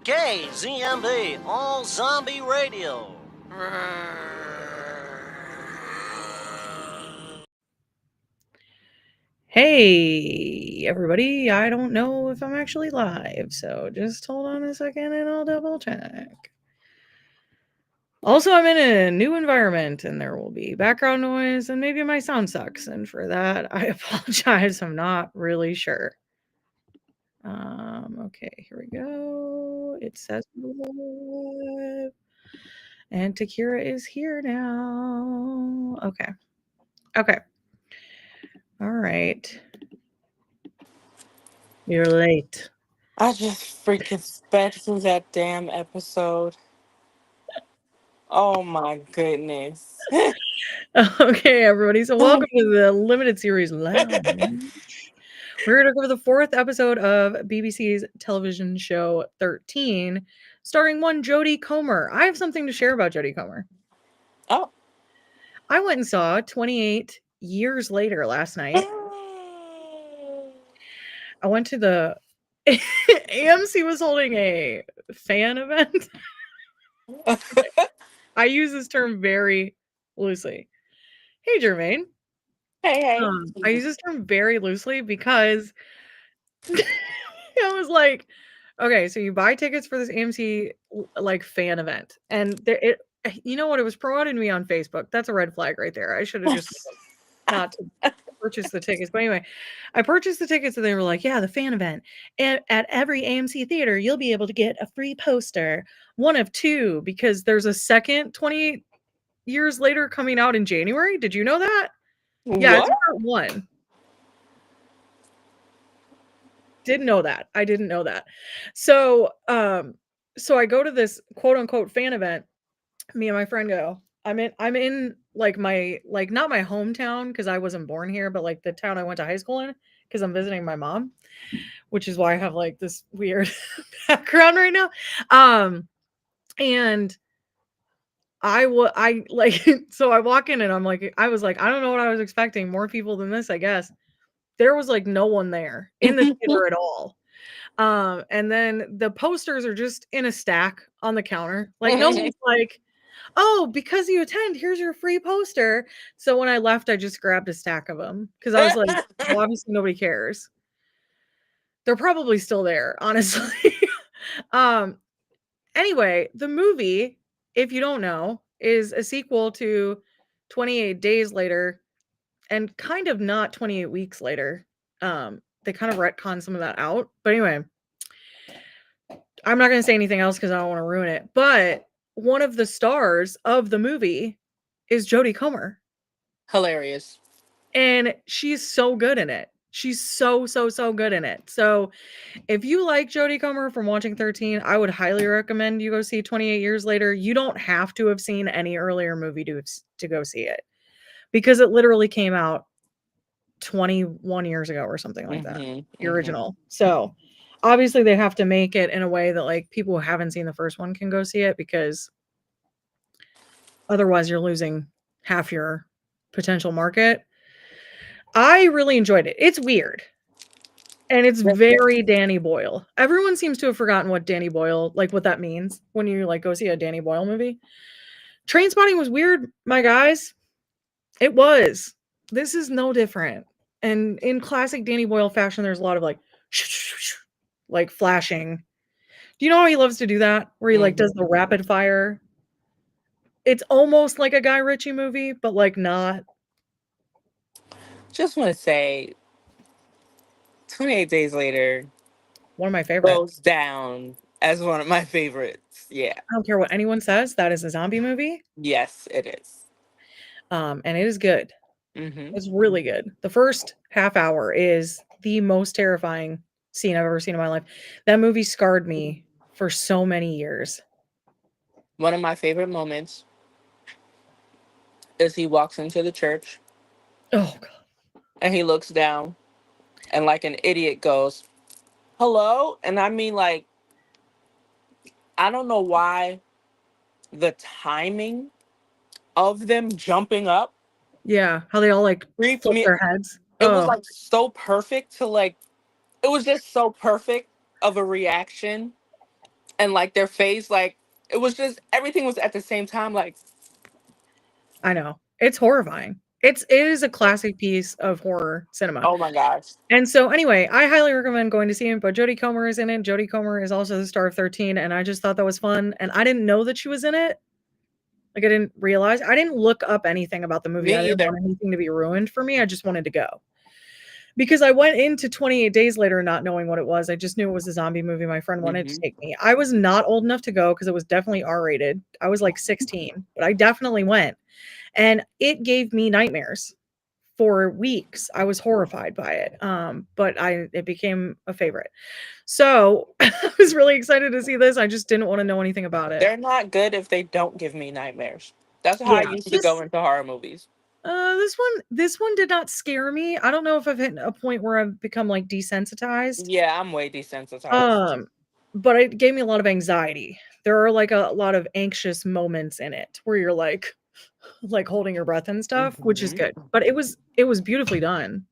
KZMB All Zombie Radio. Hey, everybody, I don't know if I'm actually live, so just hold on a second and I'll double check. Also, I'm in a new environment and there will be background noise and maybe my sound sucks, and for that, I apologize. I'm not really sure. Okay, here we go. It says live. And Takeerah is here now. Okay. Okay. All right. You're late. I just freaking sped through that damn episode. Oh my goodness. Okay, everybody. So welcome to the limited series Lounge. We're going to cover the 4th episode of BBC's television show 13, starring one Jodie Comer. I have something to share about Jodie Comer. Oh. I went and saw 28 Years Later last night. I went to the AMC was holding a fan event. I use this term very loosely. Hey, Jermaine. Hey. I use this term very loosely because I was like, okay, so you buy tickets for this AMC like fan event, and you know what? It was promoted to me on Facebook. That's a red flag right there. I should have just not to purchase the tickets. But anyway, I purchased the tickets, and they were like, yeah, the fan event. And at every AMC theater, you'll be able to get a free poster, one of two, because there's a second 28 Years Later coming out in January. Did you know that? Yeah, it's What? part one. Didn't know that. I didn't know that. So, so I go to this quote unquote fan event. Me and my friend go. I'm in like my like not my hometown because I wasn't born here, but like the town I went to high school in because I'm visiting my mom, which is why I have like this weird background right now. And I like so I walk in and I was like, I don't know what I was expecting. More people than this, I guess. There was like no one there in the theater at all. And then the posters are just in a stack on the counter. Like no one's like, "Oh, because you attend, here's your free poster." So when I left, I just grabbed a stack of them because I was like, well, obviously nobody cares. They're probably still there, honestly. um, anyway, the movie, if you don't know, is a sequel to 28 Days Later and kind of not 28 Weeks Later. They kind of retcon some of that out. But anyway, I'm not gonna say anything else because I don't want to ruin it. But one of the stars of the movie is Jodie Comer, Hilarious. and she's so good in it. She's so good in it. So if you like Jodie Comer from watching 13, I would highly recommend you go see 28 Years Later. You don't have to have seen any earlier movie to go see it because it literally came out 21 years ago or something like that. The original. So obviously they have to make it in a way that like people who haven't seen the first one can go see it because otherwise you're losing half your potential market. I really enjoyed it. It's weird. And it's very Danny Boyle. Everyone seems to have forgotten what Danny Boyle, like what that means when you like go see a Danny Boyle movie. Trainspotting was weird, my guys. It was. This is no different. And in classic Danny Boyle fashion, there's a lot of like flashing. Do you know how he loves to do that? Where he like does the rapid fire. It's almost like a Guy Ritchie movie, but like not. Just want to say 28 Days Later One of my favorites. goes down as one of my favorites. Yeah. I don't care what anyone says. That is a zombie movie. Yes, it is. And it is good. It's really good. The first half hour is the most terrifying scene I've ever seen in my life. That movie scarred me for so many years. One of my favorite moments is he walks into the church Oh god. and he looks down and like an idiot goes, "Hello?" And I mean, like, I don't know why the timing of them jumping up Yeah, how they all like creeped flip me. their heads. It was Oh, like so perfect to like, it was just so perfect of a reaction. And like their face, like it was just everything was at the same time. Like, I know. It's horrifying. It is a classic piece of horror cinema. oh my gosh, And so anyway, I highly recommend going to see it, but Jodie Comer is in it. Jodie Comer is also the star of 13, and I just thought that was fun, and I didn't know that she was in it. Like, I didn't realize. I didn't look up anything about the movie. I me didn't either. want anything to be ruined for me. I just wanted to go. Because I went into 28 Days Later not knowing what it was. I just knew it was a zombie movie. My friend wanted to Hmm. take me. I was not old enough to go because it was definitely R-rated. I was like 16, but I definitely went. And it gave me nightmares for weeks. I was horrified by it. But it became a favorite. So I was really excited to see this. I just didn't want to know anything about it. They're not good if they don't give me nightmares. That's how I Yeah. used to go into horror movies. This one did not scare me. I don't know if I've hit a point where I've become like desensitized. Yeah, I'm way desensitized. Um, but it gave me a lot of anxiety. There are like a lot of anxious moments in it where you're like holding your breath and stuff, which is Hmm. good. But it was beautifully done.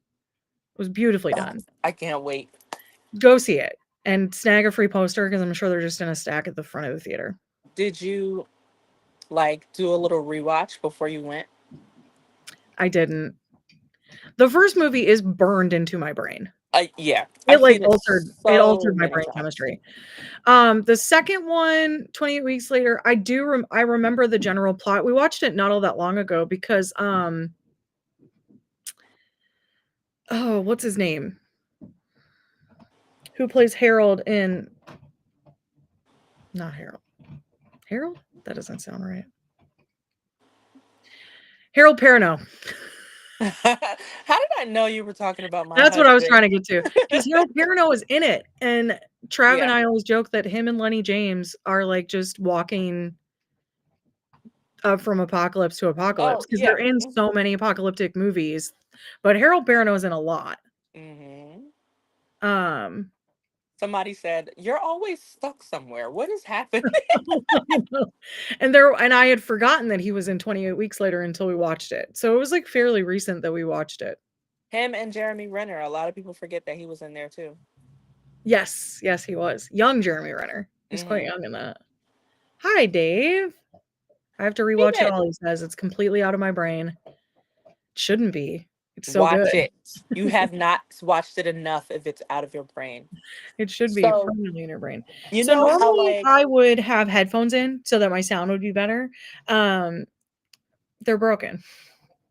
It was beautifully done. I can't wait. Go see it and snag a free poster because I'm sure they're just in a stack at the front of the theater. Did you like do a little rewatch before you went? I didn't. The first movie is burned into my brain. Yeah, It I've like seen it altered so my many brain times. chemistry. The second one, 28 Weeks Later, I remember the general plot. We watched it not all that long ago because oh, what's his name? Who plays Harold in not Harold. Harold? That doesn't sound right. Harold Perrineau. How did I know you were talking about my That's what I was trying husband? to get to. Because Harold Perrineau is in it. And Trav and Yeah. I always joke that him and Lenny James are like just walking from apocalypse to Oh apocalypse because they're yeah. in so many apocalyptic movies. But Harold Perrineau is in a lot. Hmm. Um, Somebody said you're always stuck somewhere. What is happening? and I had forgotten that he was in 28 Weeks Later until we watched it. So it was like fairly recent that we watched it. Him and Jeremy Renner. A lot of people forget that he was in there too. Yes, yes, he was. Young Jeremy Renner. He's quite Hmm. young in that. Hi, Dave. I have to Hey, rewatch it man, all, he says. It's completely out of my brain. Shouldn't be. It's so good. watch it. You have not watched it enough if it's out of your brain. It should be So permanently in your brain. you So know how normally like I would have headphones in so that my sound would be better. Um, they're broken.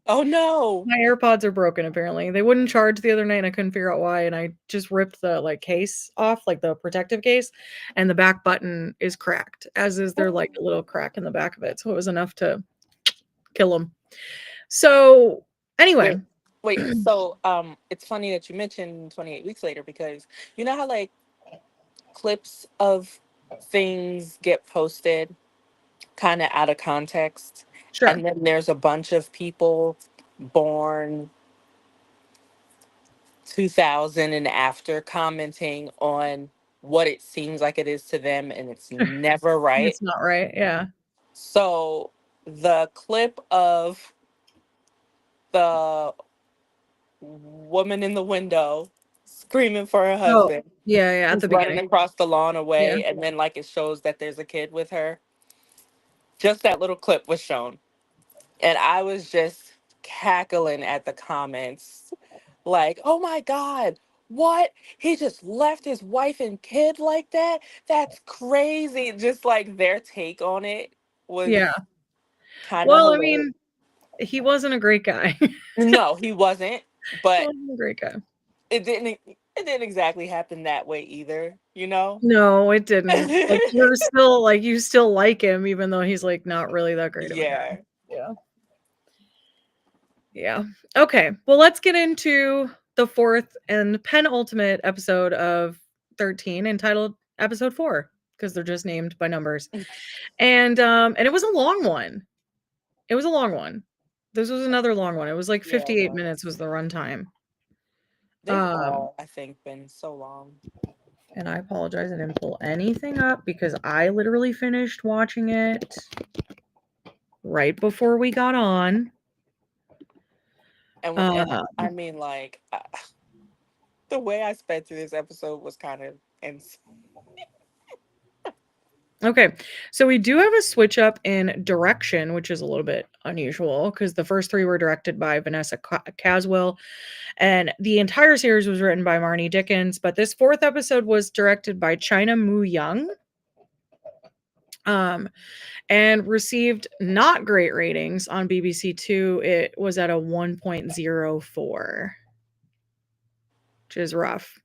oh no. My AirPods are broken apparently. They wouldn't charge the other night and I couldn't figure out why. And I just ripped the like case off, like the protective case, and the back button is cracked, as is there like a little crack in the back of it. So it was enough to kill them. So anyway, Wait, wait. So it's funny that you mentioned 28 weeks later because you know how like clips of things get posted kind of out of context, sure. and then there's a bunch of people born 2000 and after commenting on what it seems like it is to them, and it's never right. It's not right. Yeah. So the clip of the woman in the window screaming for her Oh, husband yeah, yeah, at who's the running beginning. across the lawn Yeah. away, and then like it shows that there's a kid with her. Just that little clip was shown, and I was just cackling at the comments like, oh my god, what, he just left his wife and kid like that? That's crazy. Just like their take on it was Yeah. kind of Well, I hilarious. mean, he wasn't a great guy. No, he wasn't, He but wasn't a great guy. it didn't exactly happen that way either, you know. No, it didn't. Like, you still like him even though he's, like, not really that great of a guy. Yeah. Yeah. Yeah. Okay, well, let's get into the 4th and penultimate episode of 13 entitled Episode 4 because 'cause they're just named by numbers. And it was a long one. It was a long one. This was another long one. It was, like, Yeah, it 58 was. minutes was the runtime. They've Um all, I think, been so long. And I apologize, I didn't pull anything up because I literally finished watching it right before we got on. And Uh, I mean, like, the way I sped through this episode was kind of insane. Okay, so we do have a switch up in direction, which is a little bit unusual because the first three were directed by Vanessa Caswell, and the entire series was written by Marnie Dickens. But this fourth episode was directed by China Moo Young, and received not great ratings on BBC Two. It was at a 1.04, which is rough.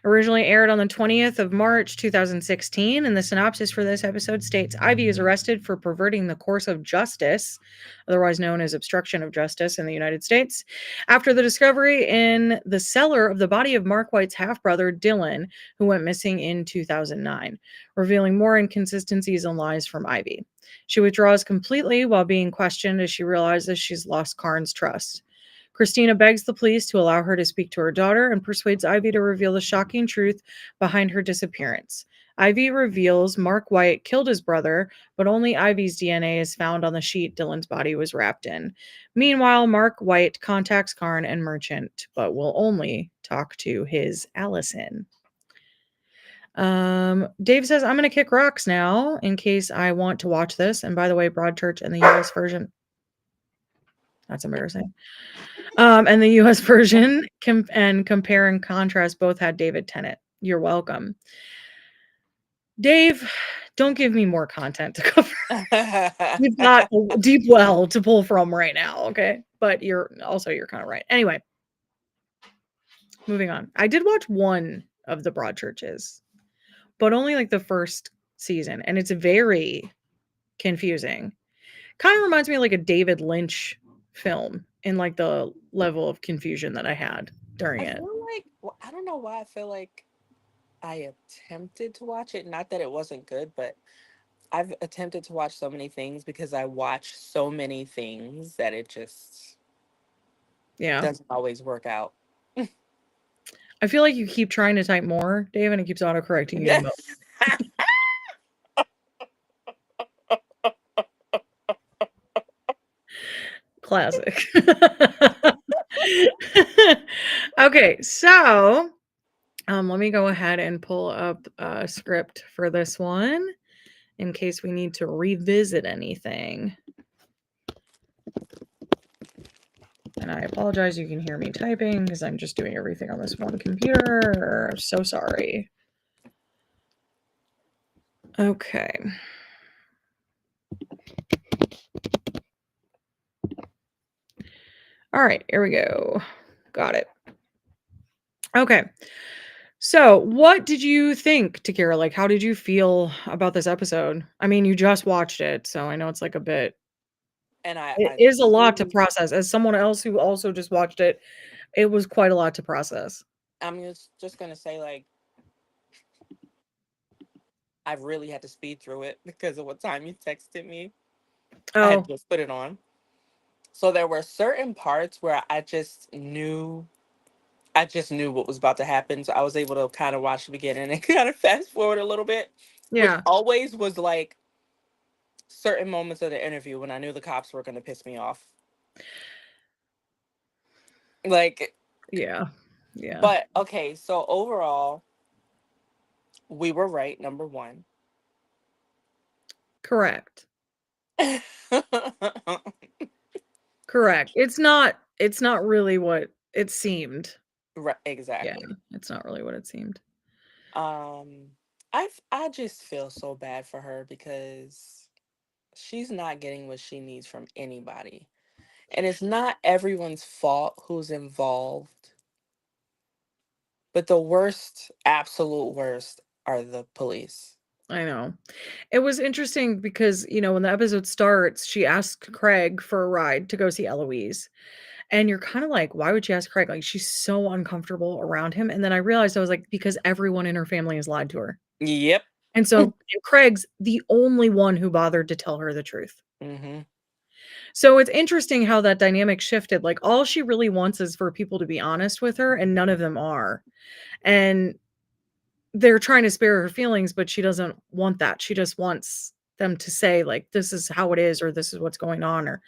Originally aired on the 20th of March 2016, and the synopsis for this episode states Ivy is arrested for perverting the course of justice, otherwise known as obstruction of justice in the United States, after the discovery in the cellar of the body of Mark White's half-brother, Dylan, who went missing in 2009, revealing more inconsistencies and lies from Ivy. She withdraws completely while being questioned as she realizes she's lost Karn's trust. Christina begs the police to allow her to speak to her daughter and persuades Ivy to reveal the shocking truth behind her disappearance. Ivy reveals Mark White killed his brother, but only Ivy's DNA is found on the sheet Dylan's body was wrapped in. Meanwhile, Mark White contacts Karn and Merchant, but will only talk to his Allison. Dave says, I'm going to kick rocks now in case I want to watch this. And by the way, Broadchurch and the US version. That's embarrassing. And the US version and compare and contrast both had David Tennant. You're welcome. Dave, don't give me more content to cover. We've got a deep well to pull from right now, okay? But you're kind of right. Anyway, moving on. I did watch one of the Broadchurches, but only like the first season, and it's very confusing. Kind of reminds me of like a David Lynch film in like the level of confusion that I had during it. feel like, well, I don't know why I feel like I attempted to watch it. Not that it wasn't good, but I've attempted to watch so many things because I watch so many things that it just Yeah. doesn't always work out. I feel like you keep trying to type more, Dave, and it keeps autocorrecting you. Classic. Okay, so let me go ahead and pull up a script for this one in case we need to revisit anything. And I apologize, you can hear me typing because I'm just doing everything on this one computer. I'm so sorry. Okay. All right, here we go. Got it. Okay. So, what did you think, Takeerah? Like, how did you feel about this episode? I mean, you just watched it, so I know it's like a bit. And It is a lot to process. As someone else who also just watched it, it was quite a lot to process. I'm just gonna say, like, I really had to speed through it because of what time you texted me. I had just put it on. So there were certain parts where I just knew what was about to happen. So I was able to kind of watch the beginning and kind of fast forward a little bit. Which Yeah. always was like certain moments of the interview when I knew the cops were going to piss me off. Like, Yeah. Yeah. but okay, so overall, we were right, number one. Correct. Correct. It's not really what it seemed. Right, exactly. Yeah, it's not really what it seemed. I just feel so bad for her because she's not getting what she needs from anybody. And it's not everyone's fault who's involved. But the worst, absolute worst, are the police. I know. It was interesting because, when the episode starts, she asked Craig for a ride to go see Eloise. And you're kind of like, why would she ask Craig? Like, she's so uncomfortable around him. And then I realized, I was like, because everyone in her family has lied to her. Yep. And so and Craig's the only one who bothered to tell her the truth. Mm-hmm. So it's interesting how that dynamic shifted. Like, all she really wants is for people to be honest with her, and none of them are. And they're trying to spare her feelings, but she doesn't want that. She just wants them to say, like, this is how it is, or this is what's going on,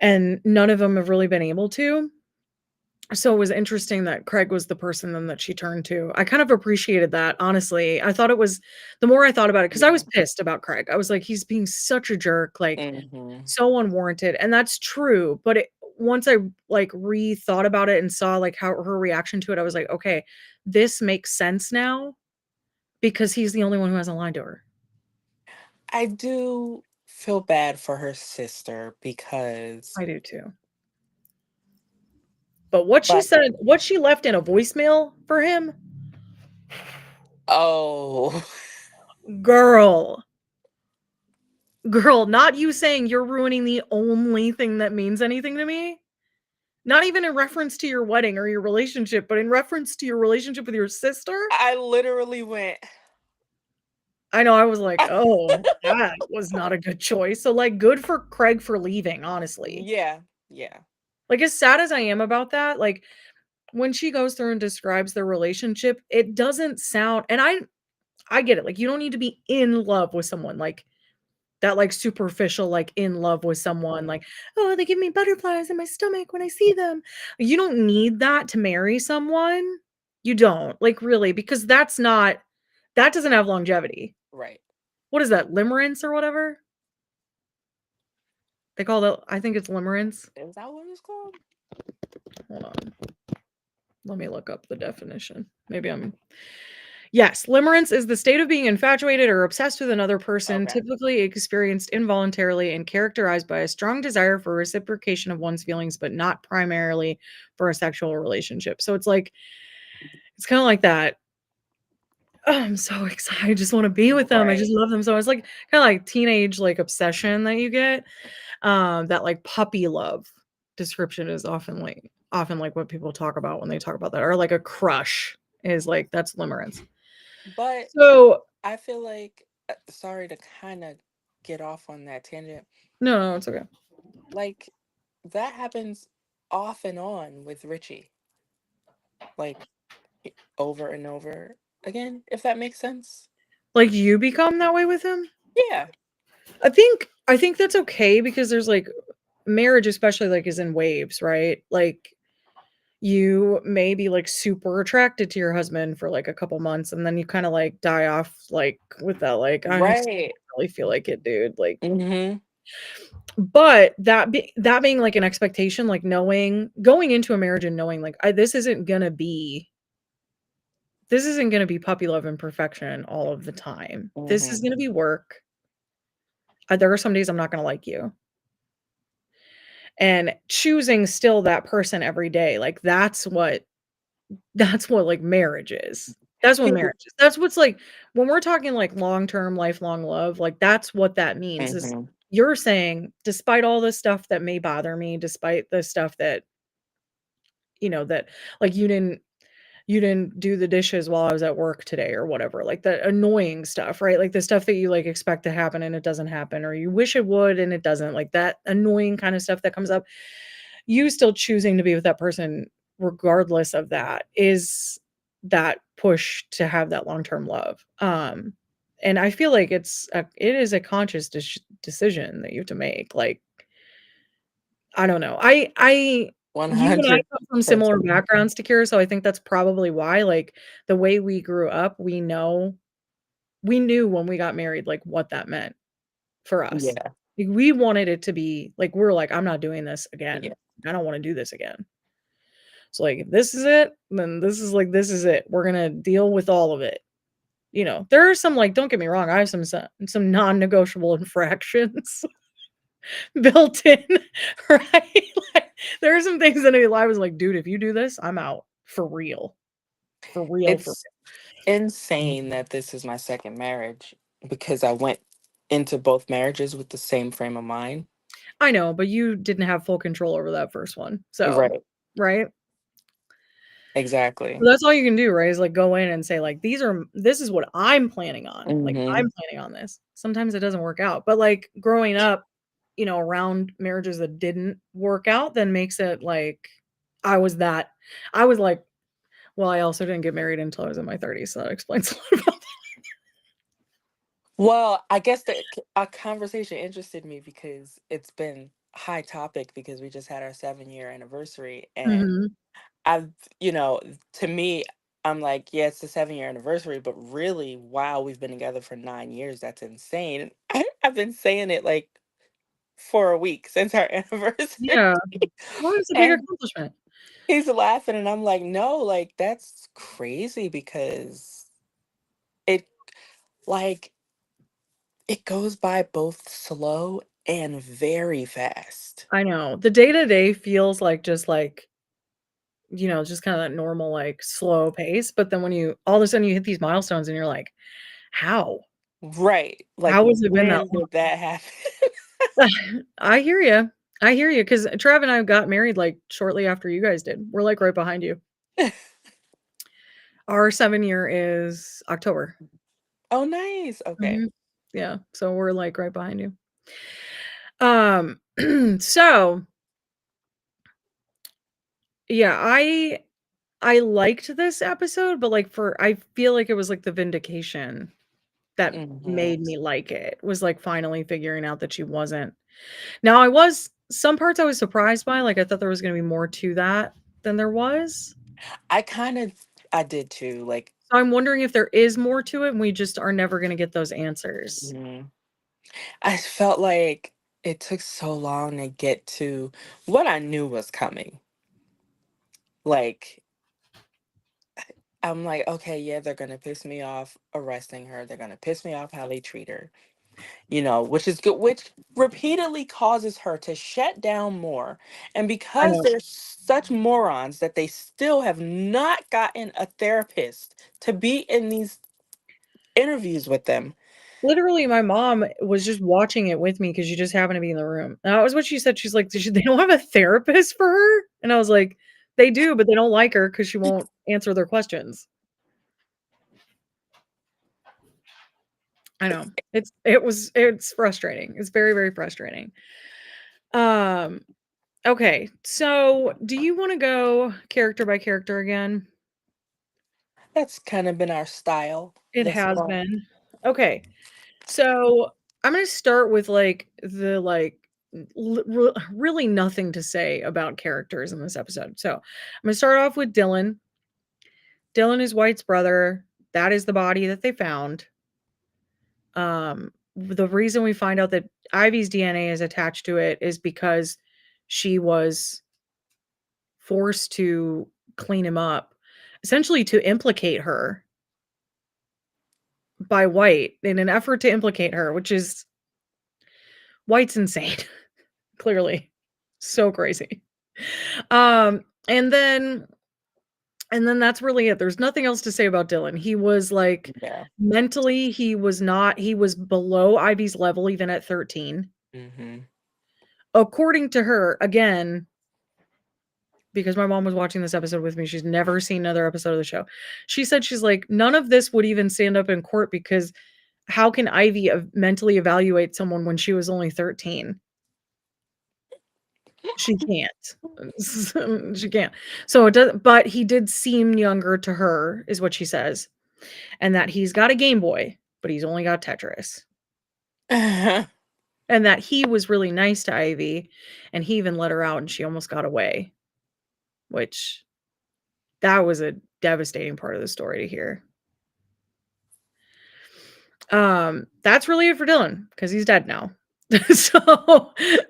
and none of them have really been able to. So it was interesting that Craig was the person then that she turned to. I kind of appreciated that, honestly. I thought it was the more I thought about it, because I was pissed about Craig. I was like, he's being such a jerk, like Mm-hmm. so unwarranted. And that's true. But once I like rethought about it and saw like how her reaction to it, I was like, okay, this makes sense now because he's the only one who hasn't lied to her. I do feel bad for her sister because, I do too. But what she but said, what she left in a voicemail for him, oh, girl. Girl, not you saying you're ruining the only thing that means anything to me. Not even in reference to your wedding or your relationship, but in reference to your relationship with your sister. I literally went. I know, I was like, "Oh, that was not a good choice." So, like, good for Craig for leaving, honestly. Yeah, yeah, Like, as sad as I am about that, like, when she goes through and describes their relationship, it doesn't sound, and I get it, like, you don't need to be in love with someone, like, that, like, superficial, like, in love with someone, like, "Oh, they give me butterflies in my stomach when I see them." You don't need that to marry someone. You don't, like, really, because that doesn't have longevity. right. What is that, limerence or whatever? They call it I think it's limerence. Is that what it's called? Hold on. Let me look up the definition. Maybe I'm Yes, limerence is the state of being infatuated or obsessed with another person, Okay. typically experienced involuntarily and characterized by a strong desire for reciprocation of one's feelings, but not primarily for a sexual relationship. So it's kind of like that. Oh, I'm so excited. I just want to be with them. I just Right. love them. So it's like kind of like teenage like obsession that you get. That like puppy love description is often like what people talk about when they talk about that, or like a crush is like that's limerence. But So I feel like, sorry to kind of get off on that tangent. no, it's okay. Like, that happens off and on with Richie, like over and over again, if that makes sense. Like you become that way with him? Yeah. I think that's okay because there's like marriage especially like is in waves, right? Like you may be like super attracted to your husband for like a couple months and then you kind of like die off like with that like I just Right. don't really feel like it, dude. Like Mm-hmm. but that being like an expectation, like knowing going into a marriage and knowing like this isn't gonna be puppy love and perfection all of the time. This is Mm-hmm. gonna be work. There are some days I'm not gonna like you. And choosing still that person every day, like, that's what, like, marriage is. That's what marriage is. That's what's, like when we're talking, like, long-term, lifelong love, like, that's what that means is Mm-hmm. you're saying, "Despite all the stuff that may bother me, despite the stuff that, that like, you didn't do the dishes while I was at work today or whatever, like the annoying stuff, right? Like the stuff that you like expect to happen and it doesn't happen, or you wish it would and it doesn't, like that annoying kind of stuff that comes up. You still choosing to be with that person regardless of that is that push to have that long-term love. And I feel like it is a conscious decision that you have to make. Like, I don't know. You and I come from similar 100%. backgrounds, Takeerah, so I think that's probably why, like, the way we grew up, we knew when we got married, like, what that meant for us. Yeah. Like, we wanted it to be like, we're like, "I'm not doing this Yeah. again. I don't wanna do this again." So, like, if this is it, then this is it. We're gonna deal with all of it. There are some, like don't get me wrong, I have some non-negotiable infractions built in, right? Like, there are some things in I was like, "Dude, if you do this, I'm out for real." For real, for It's insane that this is my second marriage because I went into both marriages with the same frame of mind. I know, but you didn't have full control over that first one, so Right. right? Exactly. Well, that's all you can do, right, is, like, go in and say, like, this is what I'm planning on, like, Mm-hmm. I'm planning on this. Sometimes it doesn't work out, but, like, growing up, around marriages that didn't work out then makes it, like, I was that I was like well, I also didn't get married until I was in my 30s, so that explains a lot about Well, I guess a conversation interested me because it's been high topic because we just had our 7-year anniversary, and Mhm. I've, you know, to me, I'm like, yeah, it's the 7 year anniversary, but really, wow, we've been together for 9 years. That's insane. I've been saying it like for a week since our anniversary. Yeah. Well, it's a big And accomplishment. he's laughing, and I'm like, no, like, that's crazy because it, like, it goes by both slow and very fast. I know. The day-to-day feels like just like, just kinda that normal, like, slow pace, but then when you all of a sudden you hit these milestones and you're like, "How? Right. Like, How has it been that when did that happen? long?" I hear you. I hear you, because Trav and I got married, like, shortly after you guys did. We're, like, right behind you. Our 7-year is October. Oh, nice. Okay. Mhm. Yeah, so we're, like, right behind you. Um, so, yeah, I liked this episode, but, like, I feel like it was, like, the vindication that Mhm. made me like it, was, like, finally figuring out that she wasn't. Now I was some parts I was surprised by, like, I thought there was gonna be more to that than there was. I kind of I did too. Like, So I'm wondering if there is more to it and we just are never gonna get those answers. mhm. I felt like it took so long to get to what I knew was coming. Like, I'm like, okay, yeah, they're gonna piss me off arresting her. They're gonna piss me off how they treat her. Which is good, which repeatedly causes her to shut down more. And I because know. they're such morons that they still have not gotten a therapist to be in these interviews with them. Literally, my mom was just watching it with me because she just happened to be in the room. And that was what she said. She's like, "They don't have a therapist for her?" And I was like, "They do, but they don't like her because she won't answer their questions." I know. It's frustrating. It's very, very frustrating. Um, okay. So, do you wanna go character by character again? That's kind of been our style It thus has far. been. Okay. So, I'm gonna start with, like, the, like, really nothing to say about characters in this episode. So, I'm gonna start off with Dylan. Dylan is White's brother. That is the body that they found. The reason we find out that Ivy's DNA is attached to it is because she was forced to clean him up, essentially to implicate her by White in an effort to implicate her, which is White's insane, clearly. So crazy. Um, and then that's really it. There's nothing else to say about Dylan. He was like Yeah. mentally, he was below Ivy's level even at 13. Hmm. According to her, again, because my mom was watching this episode with me, she's never seen another episode of the show. She said she's like, none of this would even stand up in court because how can Ivy mentally evaluate someone when she was only 13? She can't. She can't. So it does, but he did seem younger to her, is what she says, and that he's got a Game Boy, but he's only got Tetris, and that he was really nice to Ivy, and he even let her out, and she almost got away, which that was a devastating part of the story to hear. That's really it for Dylan because he's dead now.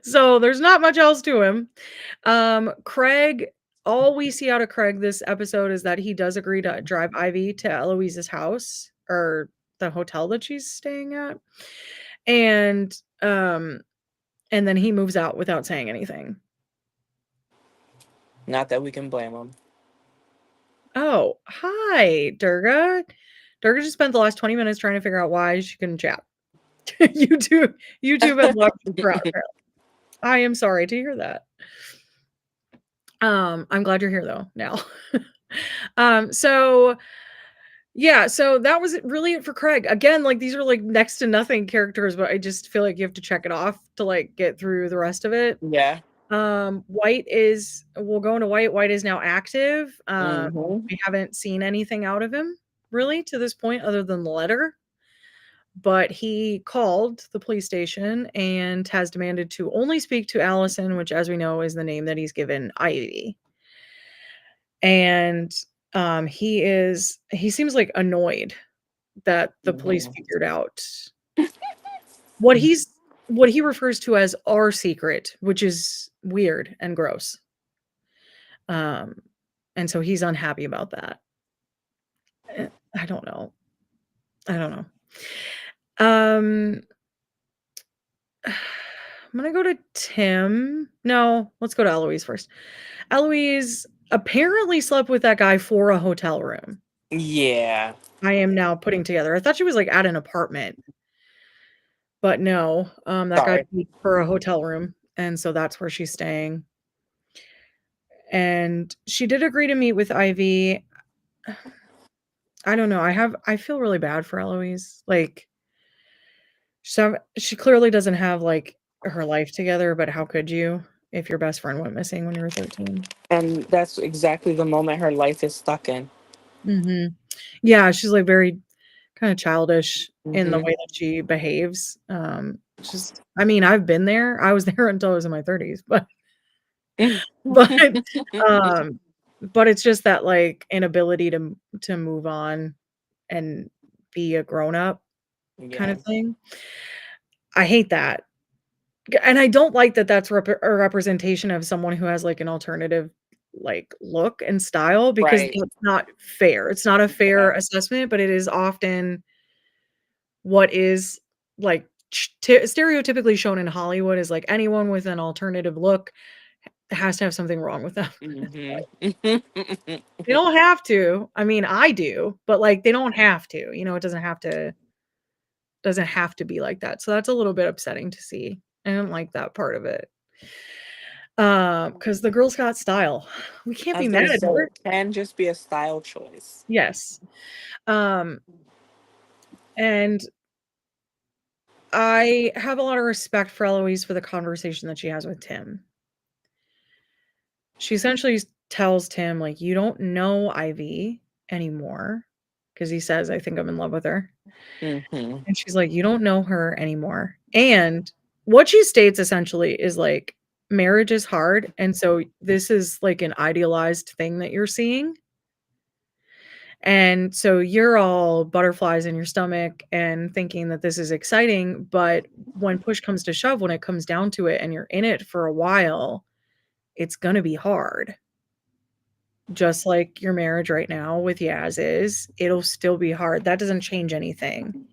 so there's not much else to him. Craig, all we see out of Craig this episode is that he does agree to drive Ivy to Eloise's house or the hotel that she's staying at. And and then he moves out without saying anything. Not that we can blame them. Oh, hi, Durga. Durga just spent the last 20 minutes trying to figure out why she couldn't chat. YouTube had locked her out, apparently. I am sorry to hear that. I'm glad you're here though now. So yeah, so that was really it for Craig. Again, like these are like next to nothing characters, but I just feel like you have to check it off to like get through the rest of it. Yeah. White is we'll go into White. White is now active. Hmm. We haven't seen anything out of him really to this point other than the letter. But he called the police station and has demanded to only speak to Allison, which, as we know, is the name that he's given Ivy. and he seems like annoyed that the police Mhm. figured out what he's what he refers to as our secret, which is weird and gross. Um, and so he's unhappy about that. I don't know. I don't know. Um, I'm gonna go to Tim. No, let's go to Eloise first. Eloise apparently slept with that guy for a hotel room. Yeah. I am now putting together. I thought she was like at an apartment, but no, that guy Sorry. paid for a hotel room, and so that's where she's staying. And she did agree to meet with Ivy. I don't know. I feel really bad for Eloise. Like she clearly doesn't have like her life together, but how could you if your best friend went missing when you were 13? And that's exactly the moment her life is stuck in. Mhm. Yeah, she's like very kind of childish in the Hmm. way that she behaves. Just I mean, I've been there. I was there until I was in my 30s, but um but it's just that like inability to move on and be a grown up kind Yeah. of thing. I hate that. And I don't like that that's a representation of someone who has like an alternative like look and style because Right. that's not fair. It's not a fair Yeah. assessment, but it is often what is like stereotypically shown in Hollywood is like anyone with an alternative look has to have something wrong with them. Hmm. They don't have to. I mean, I do, but like they don't have to. It doesn't have to be like that. So that's a little bit upsetting to see. I don't like that part of it. Because the girl's got style. We can't I be was mad gonna at say her. it can just be a style choice. Yes. Um, and I have a lot of respect for Eloise for the conversation that she has with Tim. She essentially tells Tim, like, "You don't know Ivy anymore," because he says, "I think I'm in love with her." Hmm. And she's like, "You don't know her anymore." And what she states essentially is like, marriage is hard, and so this is like an idealized thing that you're seeing. And so you're all butterflies in your stomach and thinking that this is exciting, but when push comes to shove, when it comes down to it and you're in it for a while, it's gonna be hard. Just like your marriage right now with Yaz is, it'll still be hard. That doesn't change anything.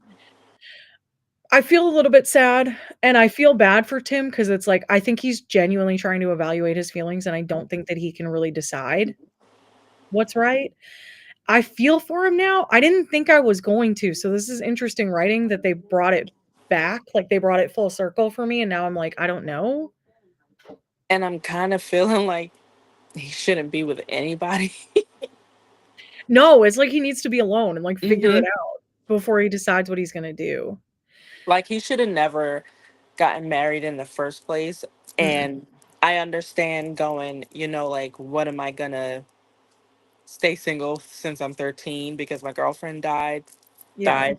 I feel a little bit sad, and I feel bad for Tim because it's like, I think he's genuinely trying to evaluate his feelings, and I don't think that he can really decide what's right. I feel for him now. I didn't think I was going to, so this is interesting writing that they brought it back, like, they brought it full circle for me, and now I'm like, I don't know. And I'm kind of feeling like he shouldn't be with anybody. No, it's like he needs to be alone and, like, figure Hmm. it out before he decides what he's gonna do. Like he should have never gotten married in the first place. Mm-mm. And I understand going, like, what am I gonna stay single since I'm 13 because my girlfriend Yeah.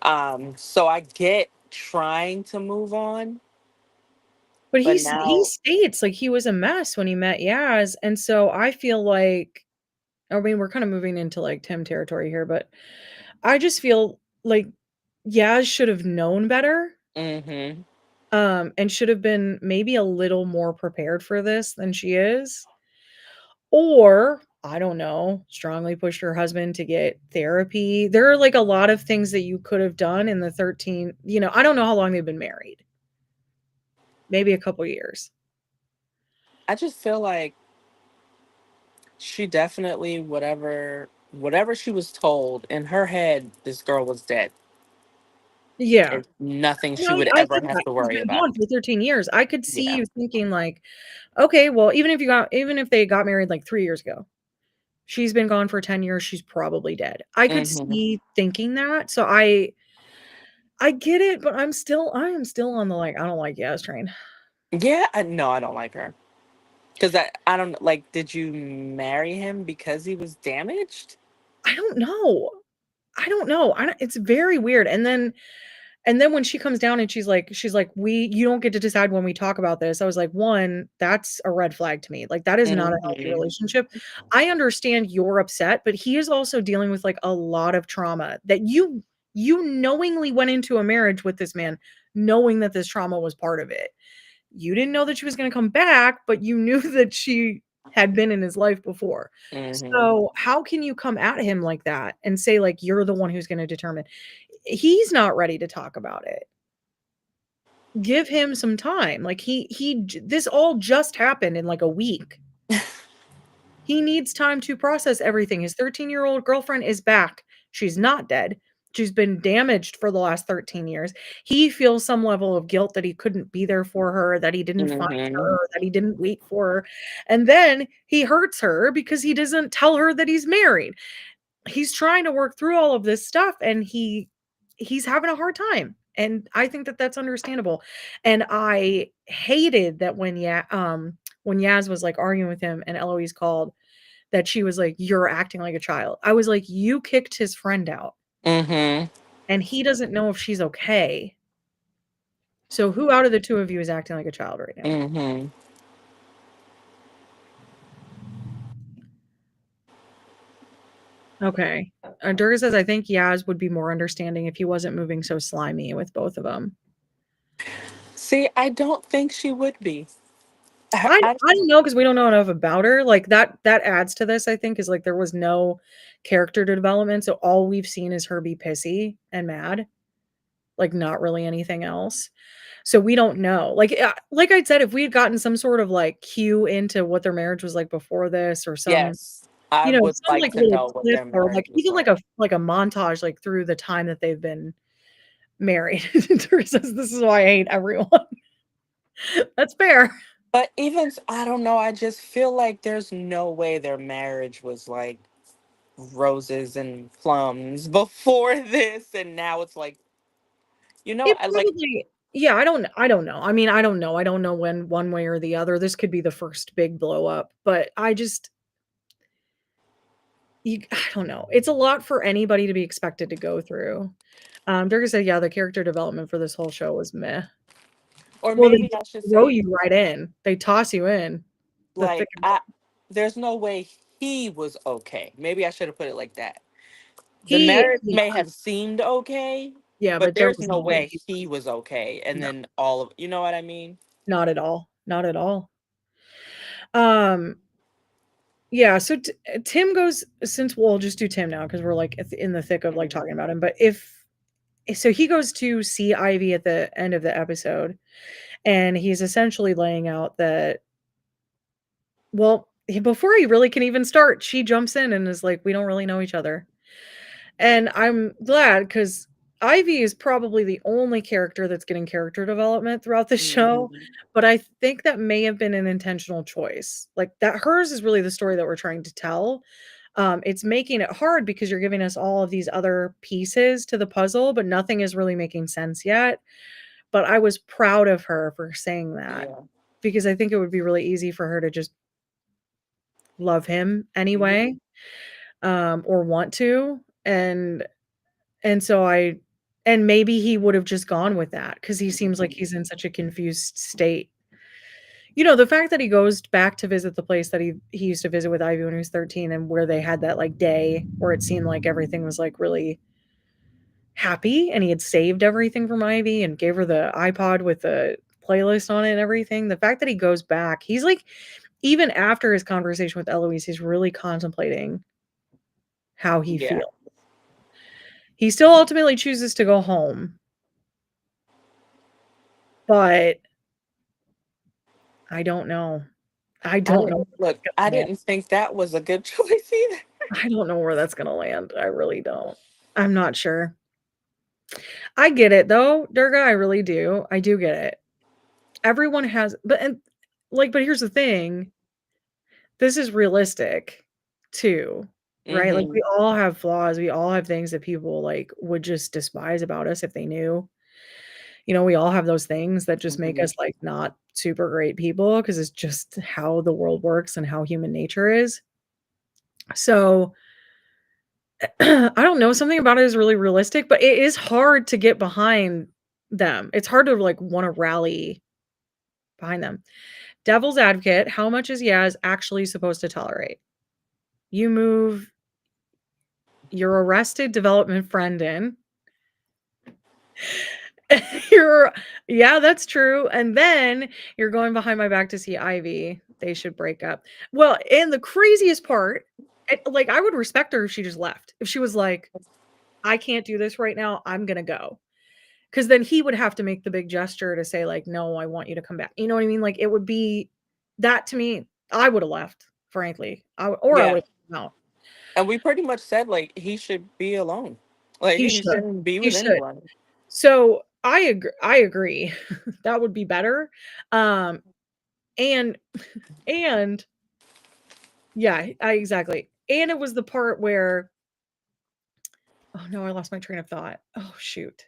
died. So I get trying to move on, But but he now, states, like, he was a mess when he met Yaz, and so I feel like I mean, we're kinda moving into, like, Tim territory here, but I just feel like Yaz should have known better, hmm, and should have been maybe a little more prepared for this than she is, or, I don't know, strongly pushed her husband to get therapy. There are, like, a lot of things that you could have done in the 13 I don't know how long they've been married. Maybe a couple years. I just feel like she definitely, whatever she was told in her head, this girl was dead. Yeah. It's nothing No, she would I ever get have that. to She's worry been about. gone for 13 years. I could see Yeah. you thinking like, "Okay, well, even if they got married, like, 3 years ago, she's been gone for 10 years, she's probably dead." I could Hmm. see thinking that, so I get it, but I am still on the, like, I don't like Yas train. Yeah, no, I don't like her. Because I don't like, did you marry him because he was damaged? I don't know. I don't know. I don't it's very weird, and then And then when she comes down and she's like, you don't get to decide when we talk about this. I was like, one, that's a red flag to me. Like, that is not a healthy Mhm. relationship. I understand you're upset, but he is also dealing with like a lot of trauma that you knowingly went into a marriage with this man knowing that this trauma was part of it. You didn't know that she was going to come back, but you knew that she had been in his life before. Mhm. So, how can you come at him like that and say like you're the one who's going to determine? He's not ready to talk about it. Give him some time. Like this all just happened in like a week. He needs time to process everything. His 13-year-old girlfriend is back. She's not dead. She's been damaged for the last 13 years. He feels some level of guilt that he couldn't be there for her, that he didn't find Mhm. her, that he didn't wait for her. And then he hurts her because he doesn't tell her that he's married. He's trying to work through all of this stuff and he's having a hard time. And I think that that's understandable. And I hated that when Yaz was like arguing with him and Eloise called that she was like, "You're acting like a child." I was like, "You kicked his friend out, Mhm. and he doesn't know if she's okay. So who out of the two of you is acting like a child right now?" Mhm. Okay. Durga says, "I think Yaz would be more understanding if he wasn't moving so slimy with both of them." See, I don't think she would be. I I don't know because we don't know enough about her. Like that adds to this, I think, is like there was no character development. So all we've seen is her be pissy and mad, like not really anything else. So we don't know. Like I said, if we had gotten some sort of like cue into what their marriage was like before this, or some, Yes, I would some like like to little know what clip, their or like marriage was even like. like a montage like through the time that they've been married. Teresa says this is why I hate everyone. That's fair. But even I don't know, I just feel like there's no way their marriage was like roses and plums before this, and now it's like, It I like, probably yeah, I don't know. I mean, I don't know. I don't know when one way or the other. This could be the first big blow up, but I don't know. It's a lot for anybody to be expected to go through. Durga said, yeah, the character development for this whole show was meh. or Well, they maybe I should throw say, you right in. They toss you in the thick like, of it. there's no way he was okay. Maybe I should have put it like that. The He marriage yeah, may have seemed okay, yeah, but but there there's was no no way way he was okay. And no, then all of, you know what I mean? not at all. Not at all. Um, yeah, so Tim goes since we'll just do Tim now because we're like in the thick of like Mhm. talking about him. But if so he goes to see Ivy at the end of the episode, and he's essentially laying out that, well, before he really can even start, she jumps in and is like, "We don't really know each other." And I'm glad because Ivy is probably the only character that's getting character development throughout the show, Mhm. but I think that may have been an intentional choice. Like that hers is really the story that we're trying to tell. It's making it hard because you're giving us all of these other pieces to the puzzle, but nothing is really making sense yet. But I was proud of her for saying that Yeah. because I think it would be really easy for her to just love him Mhm. anyway, or want to. And so and maybe he would have just gone with that because he seems like Mhm. he's in such a confused state. The fact that he goes back to visit the place that he used to visit with Ivy when he was 13, and where they had that like day where it seemed like everything was like really happy and he had saved everything from Ivy and gave her the iPod with the playlist on it and everything. The fact that he goes back, he's like, even after his conversation with Eloise, he's really contemplating how he Yeah. feels. He still ultimately chooses to go home, but I don't know. I I don't didn't know where look, that's I gonna land. didn't think that was a good choice either. I don't know where that's gonna land. I really don't. I'm not sure. I get it though, Durga, I really do. I do get it. Everyone has but here's the thing, this is realistic too, right? Like, Mhm. we all have flaws, we all have things that people, like, would just despise about us if they knew. We all have those things that just make Mhm. us, like, not super great people because it's just how the world works and how human nature is. So, I don't know, something about it is really realistic, but it is hard to get behind them. It's hard to like want to rally behind them. Devil's advocate, how much is Yaz actually supposed to tolerate? You move your arrested development friend in. You're yeah, that's true. And then you're going behind my back to see Ivy. They should break up. Well, and the craziest part, like I would respect her if she just left. If she was like, I can't do this right now, I'm gonna go. Because then he would have to make the big gesture to say, like, no, I want you to come back. You know what I mean? Like it would be that to me, I would have left, frankly. Or I would Yeah. have come out. And we pretty much said like he should be alone. Like He he should. shouldn't be He with should. anyone. So I agree. That would be better. Um, and and yeah, exactly. And it was the part where oh no, I lost my train of thought. Oh shoot.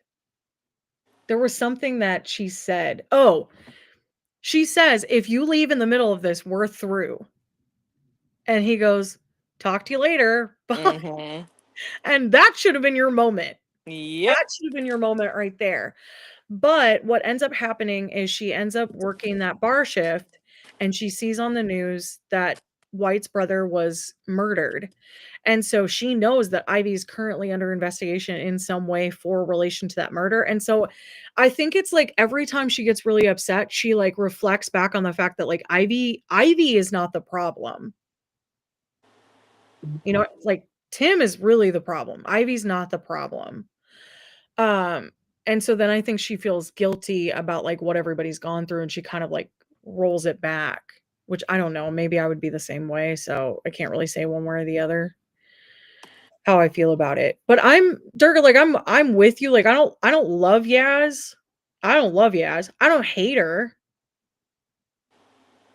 There was something that she said. Oh, she says, if you leave in the middle of this, we're through. And he goes, talk to you later. Bye. Mm-hmm. And that should have been your moment. Yep. That should have been your moment right there. But what ends up happening is she ends up working that bar shift and she sees on the news that White's brother was murdered. And so she knows that Ivy is currently under investigation in some way for relation to that murder. And so I think it's like every time she gets really upset, she like reflects back on the fact that like Ivy is not the problem. You know, like Tim is really the problem. Ivy's not the problem. Um, and so then I think she feels guilty about like what everybody's gone through and she kind of like rolls it back, which I don't know, maybe I would be the same way, so I can't really say one way or the other how I feel about it. But I'm Durga, like I'm with you. Like I don't love Yaz. I don't love Yaz. I don't hate her.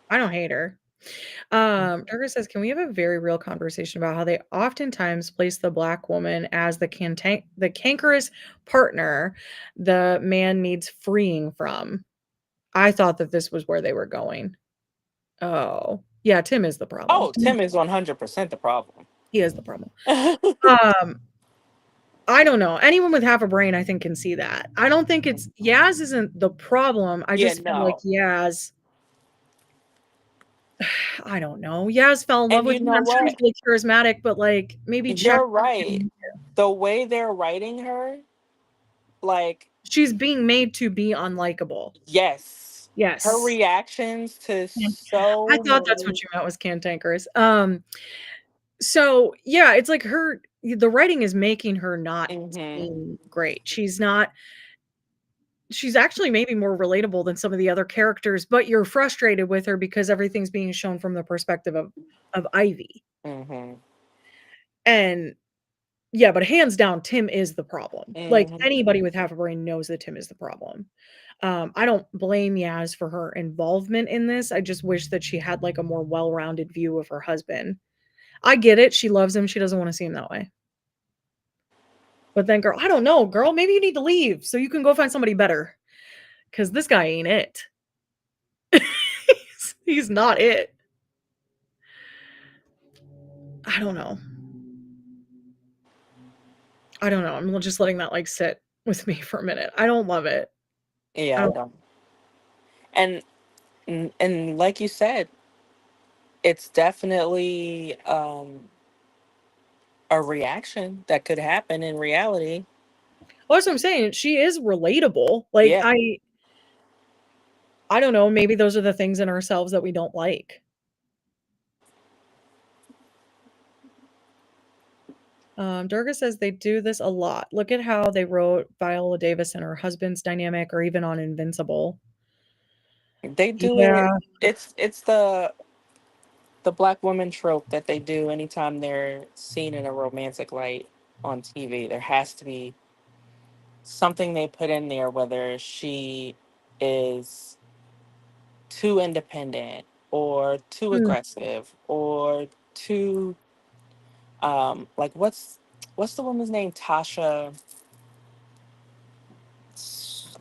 I don't hate her. Durga says, "Can we have a very real conversation about how they oftentimes place the black woman as the cankerous partner the man needs freeing from?" I thought that this was where they were going. Oh, yeah, Tim is the problem. Oh, Tim is 100% the problem. He is the problem. Um, I don't know. Anyone with half a brain, I think, can see that. I don't think it's Yaz isn't the problem. I Yeah, just feel like no. Yaz I don't know. Yaz fell in love And with you him. know I'm sure he's what? really charismatic, but, like, maybe check You're right. The way they're writing her, like, she's being made to be unlikable. yes. Her Yes. reactions to I so thought that's many. what you meant was cantankerous. So, yeah, it's like the writing is making her not Mm-hmm. seem great. She's actually maybe more relatable than some of the other characters, but you're frustrated with her because everything's being shown from the perspective of Ivy. Mm-hmm. And yeah, but hands down, Tim is the problem. Like, Mm-hmm. anybody with half a brain knows that Tim is the problem. I don't blame Yaz for her involvement in this. I just wish that she had, like, a more well-rounded view of her husband. I get it, she loves him, she doesn't wanna see him that way. But then, girl, I don't know, girl, maybe you need to leave so you can go find somebody better, because this guy ain't it. He's not it. I don't know. I don't know, I'm just letting that, like, sit with me for a minute. I don't love it. I Yeah, I don't don't. And like you said, it's definitely a reaction that could happen in reality. well, that's what I'm saying, she is relatable. Like, Yeah. I don't know, maybe those are the things in ourselves that we don't like. Durga says they do this a lot. Look at how they wrote Viola Davis and her husband's dynamic, or even on Invincible. They do it. Yeah. It's the black woman trope that they do anytime they're seen in a romantic light on TV. There has to be something they put in there, whether she is too independent or too Mm, aggressive or too like what's the woman's name? Tasha.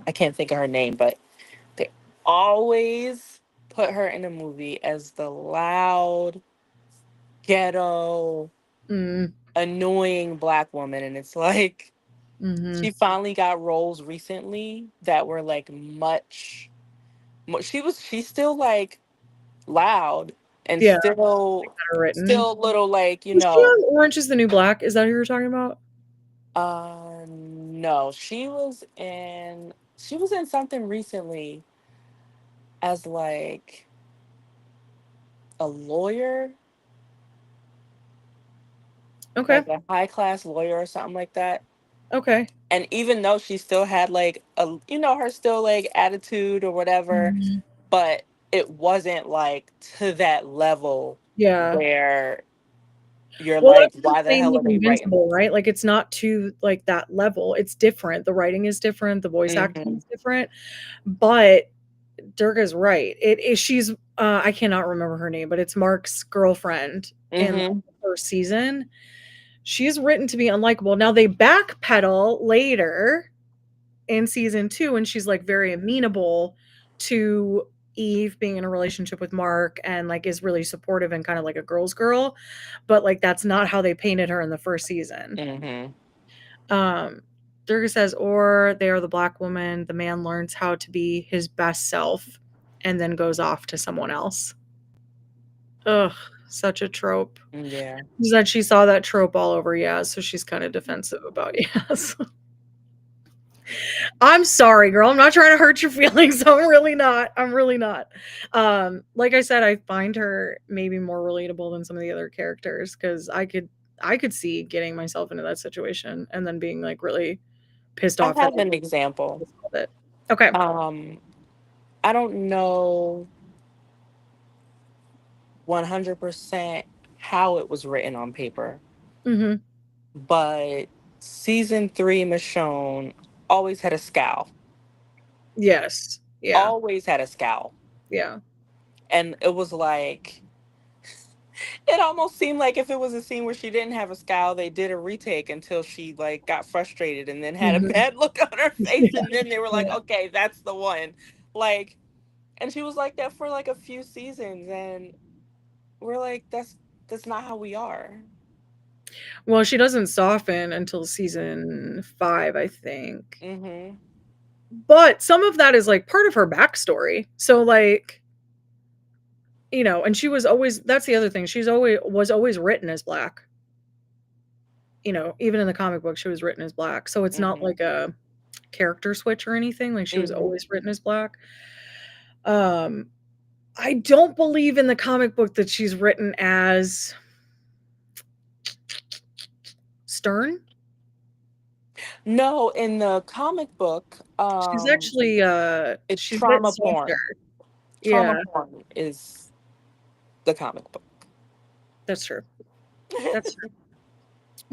I can't think of her name, but they always put her in a movie as the loud, ghetto, mm, annoying black woman, and it's like, Mm-hmm. She finally got roles recently that were like she's still like loud and Yeah, still better written. still a little like, Was she on Orange is the New Black? Is that who you're talking about? no, she was in something recently as like a lawyer, Okay. like a high class lawyer or something like that. Okay. And even though she still had like her still like attitude or whatever, Mhm. but it wasn't like to that level Yeah. where you're Well, like, that's the why the same hell with are they writing? Invincible, right? Like, it's not to, like, that level. It's different. The writing is different, the voice acting Mm-hmm. is different, but Durga's right. It is she's, I cannot remember her name, but it's Mark's girlfriend in, like, Mm-hmm. the 1st season. She's written to be unlikable. Now they backpedal later in season 2, and she's, like, very amenable to Eve being in a relationship with Mark and, like, is really supportive and kind of like a girl's girl, but, like, that's not how they painted her in the 1st season. Mm-hmm. Um, Durga says, "Or they are the black woman, the man learns how to be his best self and then goes off to someone else." Ugh, such a trope. Yeah. She said she saw that trope all over Yaz, so she's kinda defensive about Yaz. I'm sorry, girl. I'm not trying to hurt your feelings. I'm really not. I'm really not. Like I said, I find her maybe more relatable than some of the other characters because I could see getting myself into that situation and then being like really pissed I off that have an example. I solved it. Okay. Um, I don't know 100% how it was written on paper, Hmm. but season 3 Michonne always had a scowl. Yes. Yeah. Always had a scowl. Yeah. And it was like, it almost seemed like if it was a scene where she didn't have a scowl, they did a retake until she like got frustrated and then had a Hmm. bad look on her face, Yeah. and then they were like, Yeah. okay, that's the one. Like, and she was like that for like a few seasons, and we're like, that's not how we are. Well, she doesn't soften until season 5, I think. Mm-hmm. But some of that is like part of her backstory. So like, and she was always that's the other thing. She's always was always written as black. Even in the comic book she was written as black. So it's not Mm-hmm. like a character switch or anything. Like she was Mm-hmm. always written as black. Um I don't believe in the comic book that she's written as stern. No, in the comic book, She's actually it's she's a bit trauma softer. porn. Yeah, Trauma porn is the comic book. that's true. That's true.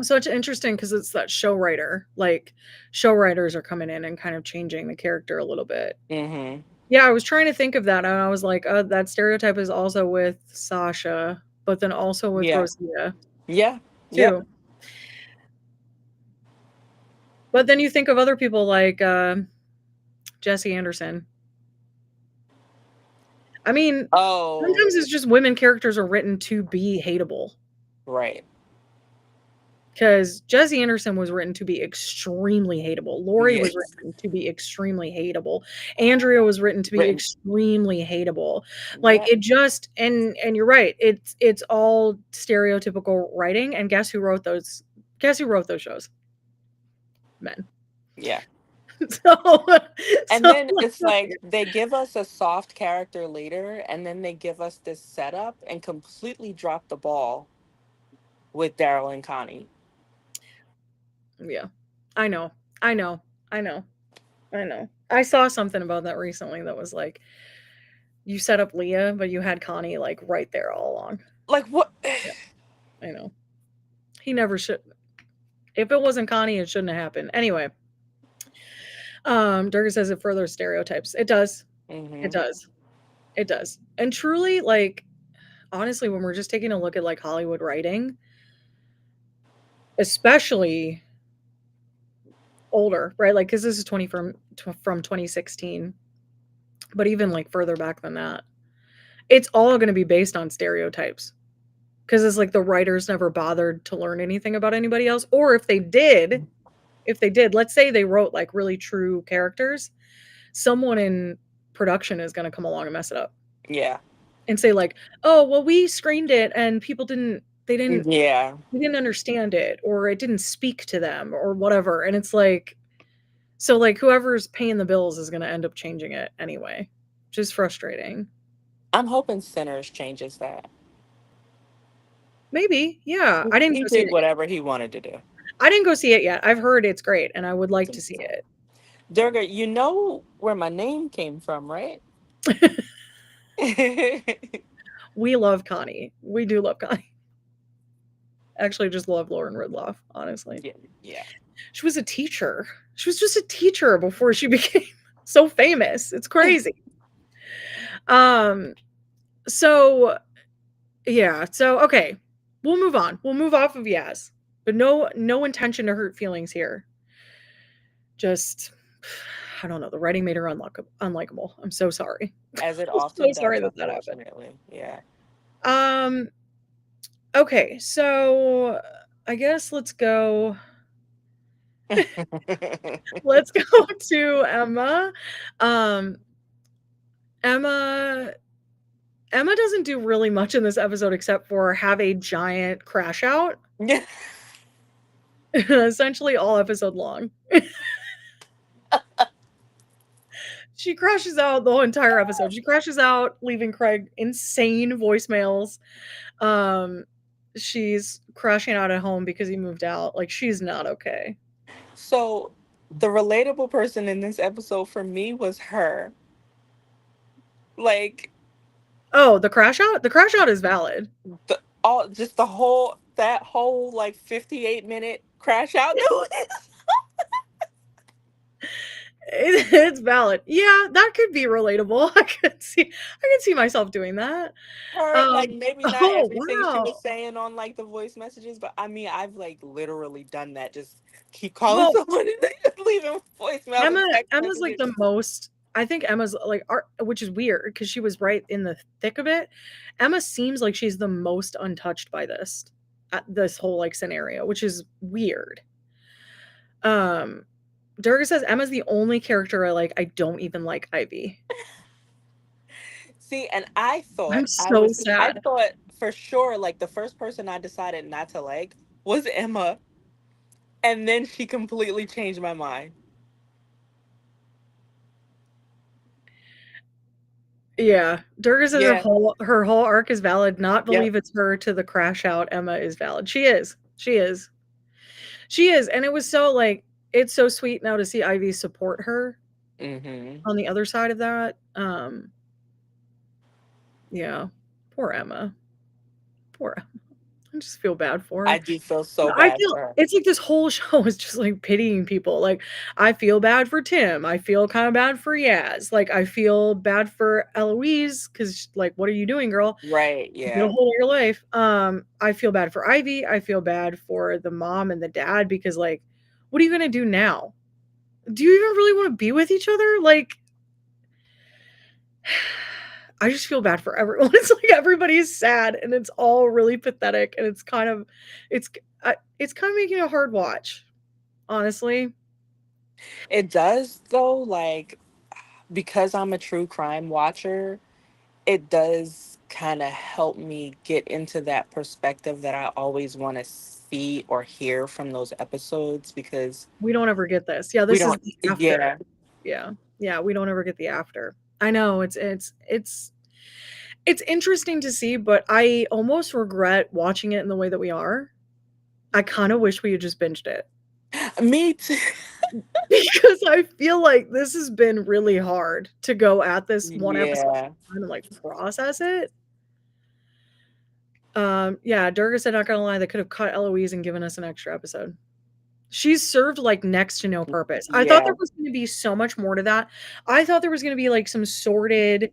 So it's interesting because it's that show writer. Like show writers are coming in and kind of changing the character a little bit. Mm-hmm. Yeah, I was trying to think of that, and I was like, that stereotype is also with Sasha, but then also with Yeah. Rosita Yeah. Yep. too. But then you think of other people like Jesse Anderson. I mean, Oh, sometimes it's just women characters are written to be hateable. right. Because Jesse Anderson was written to be extremely hateable. Lori was Yes. written to be extremely hateable. Andrea was written to be Written. extremely hateable. Like Yep. it just and you're right. It's all stereotypical writing. And guess who wrote those? Guess who wrote those shows? Men. Yeah. So And so then it's like they give us a soft character later, and then they give us this setup and completely drop the ball with Daryl and Connie. yeah. I know. I know. I know. I know. I saw something about that recently that was like you set up Leah, but you had Connie like right there all along. Like what? Yeah, I know. He never should. If it wasn't Connie, it shouldn't have happened. Anyway, Durga says it further stereotypes. It does. It Mm-hmm. does. It does. And truly, like, honestly, when we're just taking a look at like Hollywood writing, especially older, right? Like, because this is 20 from 2016, but even like further back than that, it's all going to be based on stereotypes. Because it's like the writers never bothered to learn anything about anybody else, or if they did, if they did, let's say they wrote like really true characters, someone in production is going to come along and mess it up Yeah. and say like, "Oh, well, we screened it and people didn't, Yeah. they didn't understand it, or it didn't speak to them, or whatever." And it's like, so like whoever's paying the bills is going to end up changing it anyway, which is frustrating. I'm hoping Sinners changes that. Maybe, yeah. I didn't He go see did it yet. whatever he wanted to do. I didn't go see it yet. I've heard it's great, and I would like to see it. Durga, you know where my name came from, right? We love Connie. We do love Connie. Actually, just love Lauren Ridloff, honestly. Yeah. Yeah. She was a teacher. She was just a teacher before she became so famous. It's crazy. Um, so yeah, so okay. We'll move on. We'll move off of Yaz. But no intention to hurt feelings here. Just I don't know. The writing made her unlikable. I'm so sorry. As it I'm so often sorry does, that that happened. unfortunately. Yeah. Um. Okay, so I guess let's go. Let's go to Emma. Um, Emma. Emma doesn't do really much in this episode except for have a giant crash out, Yeah. essentially all episode long. She crashes out the whole entire episode. She crashes out, leaving Craig insane voicemails. She's crashing out at home because he moved out. Like, she's not okay. So the relatable person in this episode for me was her. Like Oh, the crash out? The crash out is valid. just that whole like 58-minute crash out. It's valid. Yeah, that could be relatable. I could see myself doing that. Her, like, maybe not Oh, everything she wow. was saying on like the voice messages, but I mean I've like literally done that. Just keep calling Well, someone and leaving voicemails and text Emma's like messages. the most, I think Emma's like which is weird because she was right in the thick of it. Emma seems like she's the most untouched by this whole like scenario, which is weird. Durga says Emma's the only character I like. I don't even like Ivy. See, and I I'm thought so I sad. thought for sure like the first person I decided not to like was Emma, and then she completely changed my mind. Yeah, Durga says Yeah. her whole arc is valid. Not Yep. believe it's her to the crash out. Emma is valid. She is. She is. She is. And it was so like it's so sweet now to see Ivy support her Mm-hmm. on the other side of that. Yeah. Poor Emma. Poor Emma. I just feel bad for her. I do feel so I bad feel for her. it's like this whole show is just like pitying people. Like I feel bad for Tim. I feel kind of bad for Yaz. Like I feel bad for Eloise because like what are you doing, girl? Right. You did a Yeah. whole your life. I feel bad for Ivy. I feel bad for the mom and the dad because like, what are you gonna do now? Do you even really want to be with each other? Like, I just feel bad for everyone. It's like everybody's sad and it's all really pathetic and it's kind of making a hard watch, honestly. It does though, like because I'm a true crime watcher, it does kind of help me get into that perspective that I always want to see or hear from those episodes because We don't ever get this. Yeah, we this is don't the yeah. after. Yeah. Yeah, we don't ever get the after. I know it's interesting to see, but I almost regret watching it in the way that we are. I kind of wish we had just binged it Me too. because I feel like this has been really hard to go at this one episode Yeah. and like process it. Yeah, Durga said, not gonna lie, they could have cut Eloise and given us an extra episode. She's served like next to no purpose. I thought Yeah. there was gonna be so much more to that. I thought there was gonna be like some sordid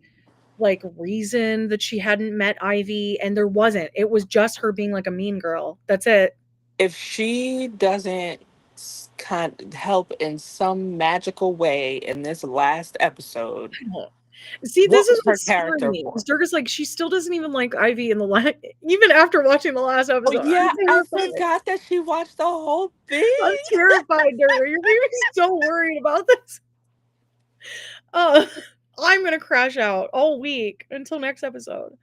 like reason that she hadn't met Ivy, and there wasn't. It was just her being like a mean girl. That's it. If she doesn't kind of help in some magical way in this last episode, I don't. See, What this is was her what's scaring character me. for? Sturgis, like, she still doesn't even like Ivy in the last, even after watching the last Oh episode. yeah, I'm I terrified. forgot that she watched the whole thing. I'm terrified, Durga. You're making me so worried about this. I'm gonna crash out all week until next episode.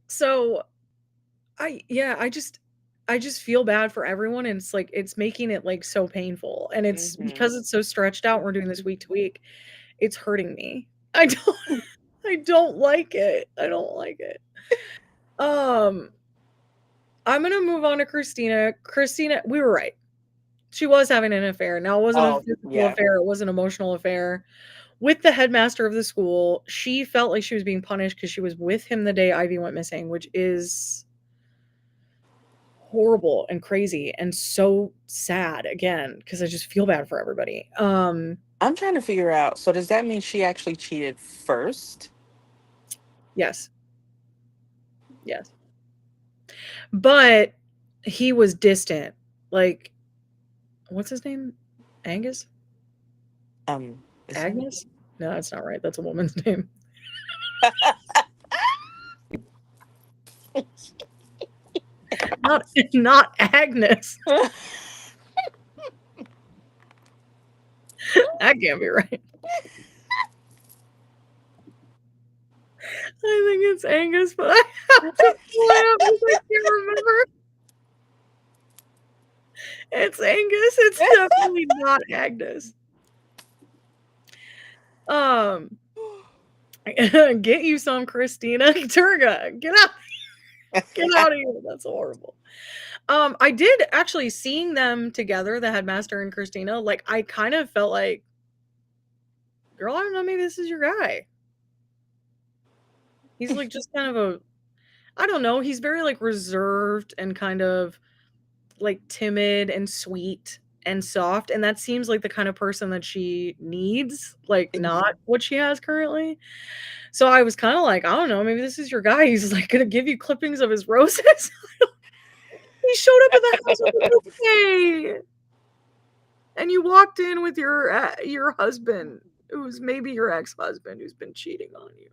So I just feel bad for everyone, and it's like it's making it like so painful, and it's because it's so stretched out. We're doing this week to week. It's hurting me. I don't like it. I don't like it. I'm gonna move on to Christina. Christina, we were right. She was having an affair. Now it wasn't a physical affair, it was an emotional affair with the headmaster of the school. She felt like she was being punished because she was with him the day Ivy went missing, which is horrible and crazy and so sad again because I just feel bad for everybody. I'm trying to figure out. So does that mean she actually cheated first? Yes. Yes. But he was distant. Like, what's his name? Angus? Agnes? No, that's not right. That's a woman's name. Not Agnes. That can't be right. I think it's Angus, but I have to pull it up because I can't remember. It's Angus. It's definitely not Agnes. Get you some, Christina. Turga, get out. Get out of here. That's horrible. I did actually seeing them together, the headmaster and Christina, like I kind of felt like, girl, I don't know, maybe this is your guy. He's like just kind of I don't know, he's very like reserved and kind of like timid and sweet and soft, and that seems like the kind of person that she needs, like not what she has currently. So I was kind of like, I don't know, maybe this is your guy. He's like gonna give you clippings of his roses. He showed up at the house with a bouquet, and you walked in with your husband, who's maybe your ex-husband, who's been cheating on you.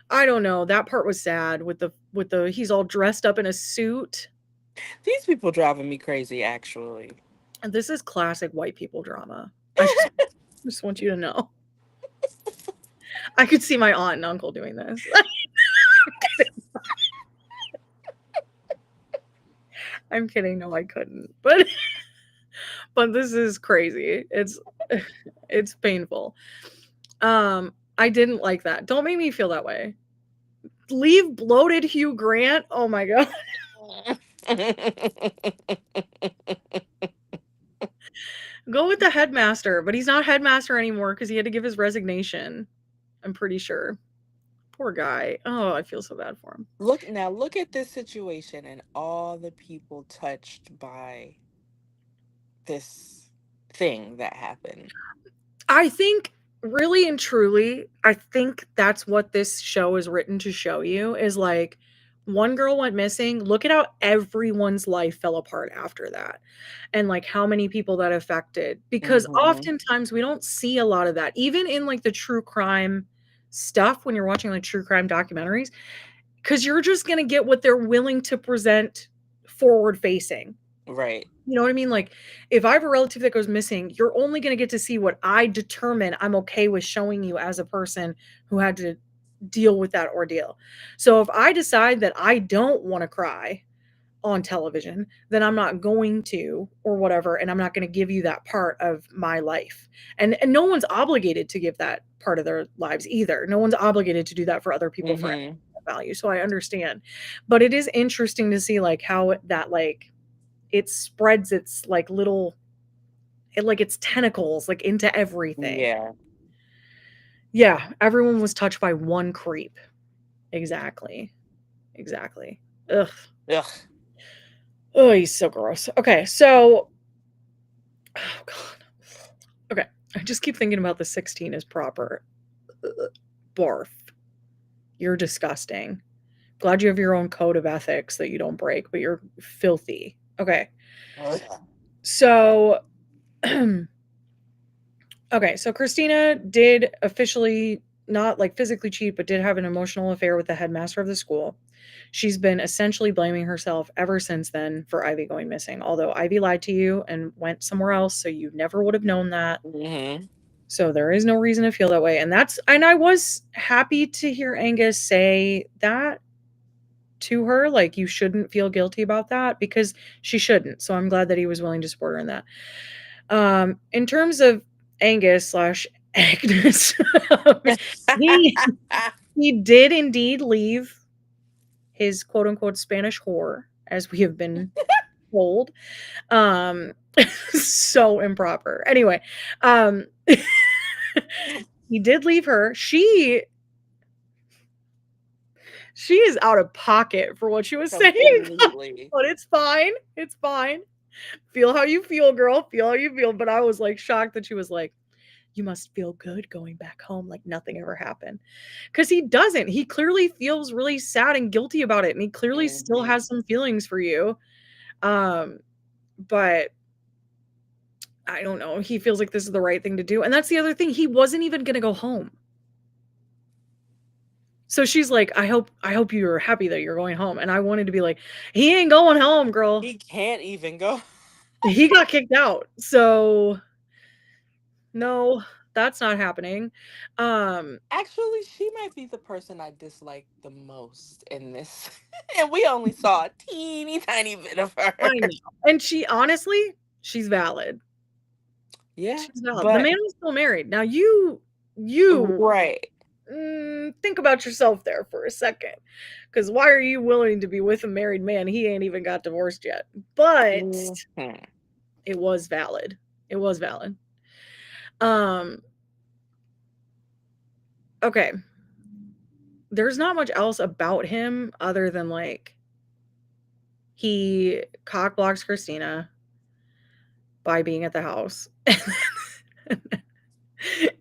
I don't know. That part was sad with the he's all dressed up in a suit. These people driving me crazy, actually. And this is classic white people drama. I just want you to know. I could see my aunt and uncle doing this. I'm kidding. No, I couldn't. But this is crazy. It's painful. I didn't like that. Don't make me feel that way. Leave bloated Hugh Grant. Oh my god. Go with the headmaster, but he's not headmaster anymore because he had to give his resignation. I'm pretty sure. Poor guy. Oh, I feel so bad for him. Look at this situation and all the people touched by this thing that happened. I think really and truly, I think that's what this show is written to show you is like one girl went missing. Look at how everyone's life fell apart after that. And like how many people that affected. Because oftentimes we don't see a lot of that. Even in like the true crime stuff when you're watching like true crime documentaries. Because you're just gonna get what they're willing to present forward facing. Right. You know what I mean? Like, if I have a relative that goes missing, you're only going to get to see what I determine I'm okay with showing you as a person who had to deal with that ordeal. So if I decide that I don't want to cry on television, then I'm not going to, or whatever, and I'm not going to give you that part of my life. And no one's obligated to give that part of their lives either. No one's obligated to do that for other people for value. So I understand. But it is interesting to see like how that like it spreads its like its tentacles like into everything. Yeah, everyone was touched by one creep. Exactly. Ugh. Oh, he's so gross. Okay, so oh god. Okay, I just keep thinking about the 16 is proper. Barf. You're disgusting. Glad you have your own code of ethics that you don't break, but you're filthy. Okay. So Okay, so Christina did officially not like physically cheat, but did have an emotional affair with the headmaster of the school. She's been essentially blaming herself ever since then for Ivy going missing. Although Ivy lied to you and went somewhere else, so you never would have known that. Mm-hmm. So there is no reason to feel that way. And I was happy to hear Angus say that to her, like you shouldn't feel guilty about that because she shouldn't. So I'm glad that he was willing to support her in that. In terms of Angus slash Agnes, he he did indeed leave his quote unquote Spanish whore, as we have been told. Um, so improper. Anyway, um, he did leave her. She is out of pocket for what she was saying, Completely. but it's fine. It's fine. Feel how you feel, girl. Feel how you feel. But I was like shocked that she was like, you must feel good going back home like nothing ever happened. Because he doesn't. He clearly feels really sad and guilty about it. And he clearly still Mm-hmm. has some feelings for you. But I don't know. He feels like this is the right thing to do. And that's the other thing. He wasn't even going to go home. So she's like, I hope you're happy that you're going home. And I wanted to be like, he ain't going home, girl. He can't even go. He got kicked out. So no, that's not happening. Actually, she might be the person I dislike the most in this. And we only saw a teeny tiny bit of her. I know. And she honestly, she's valid. Yeah. She's valid. The But man was still married. Now you right. think about yourself there for a second. Because why are you willing to be with a married man? He ain't even got divorced yet. But Mm-hmm. it was valid. It was valid. Okay. There's not much else about him other than like he cock blocks Christina by being at the house.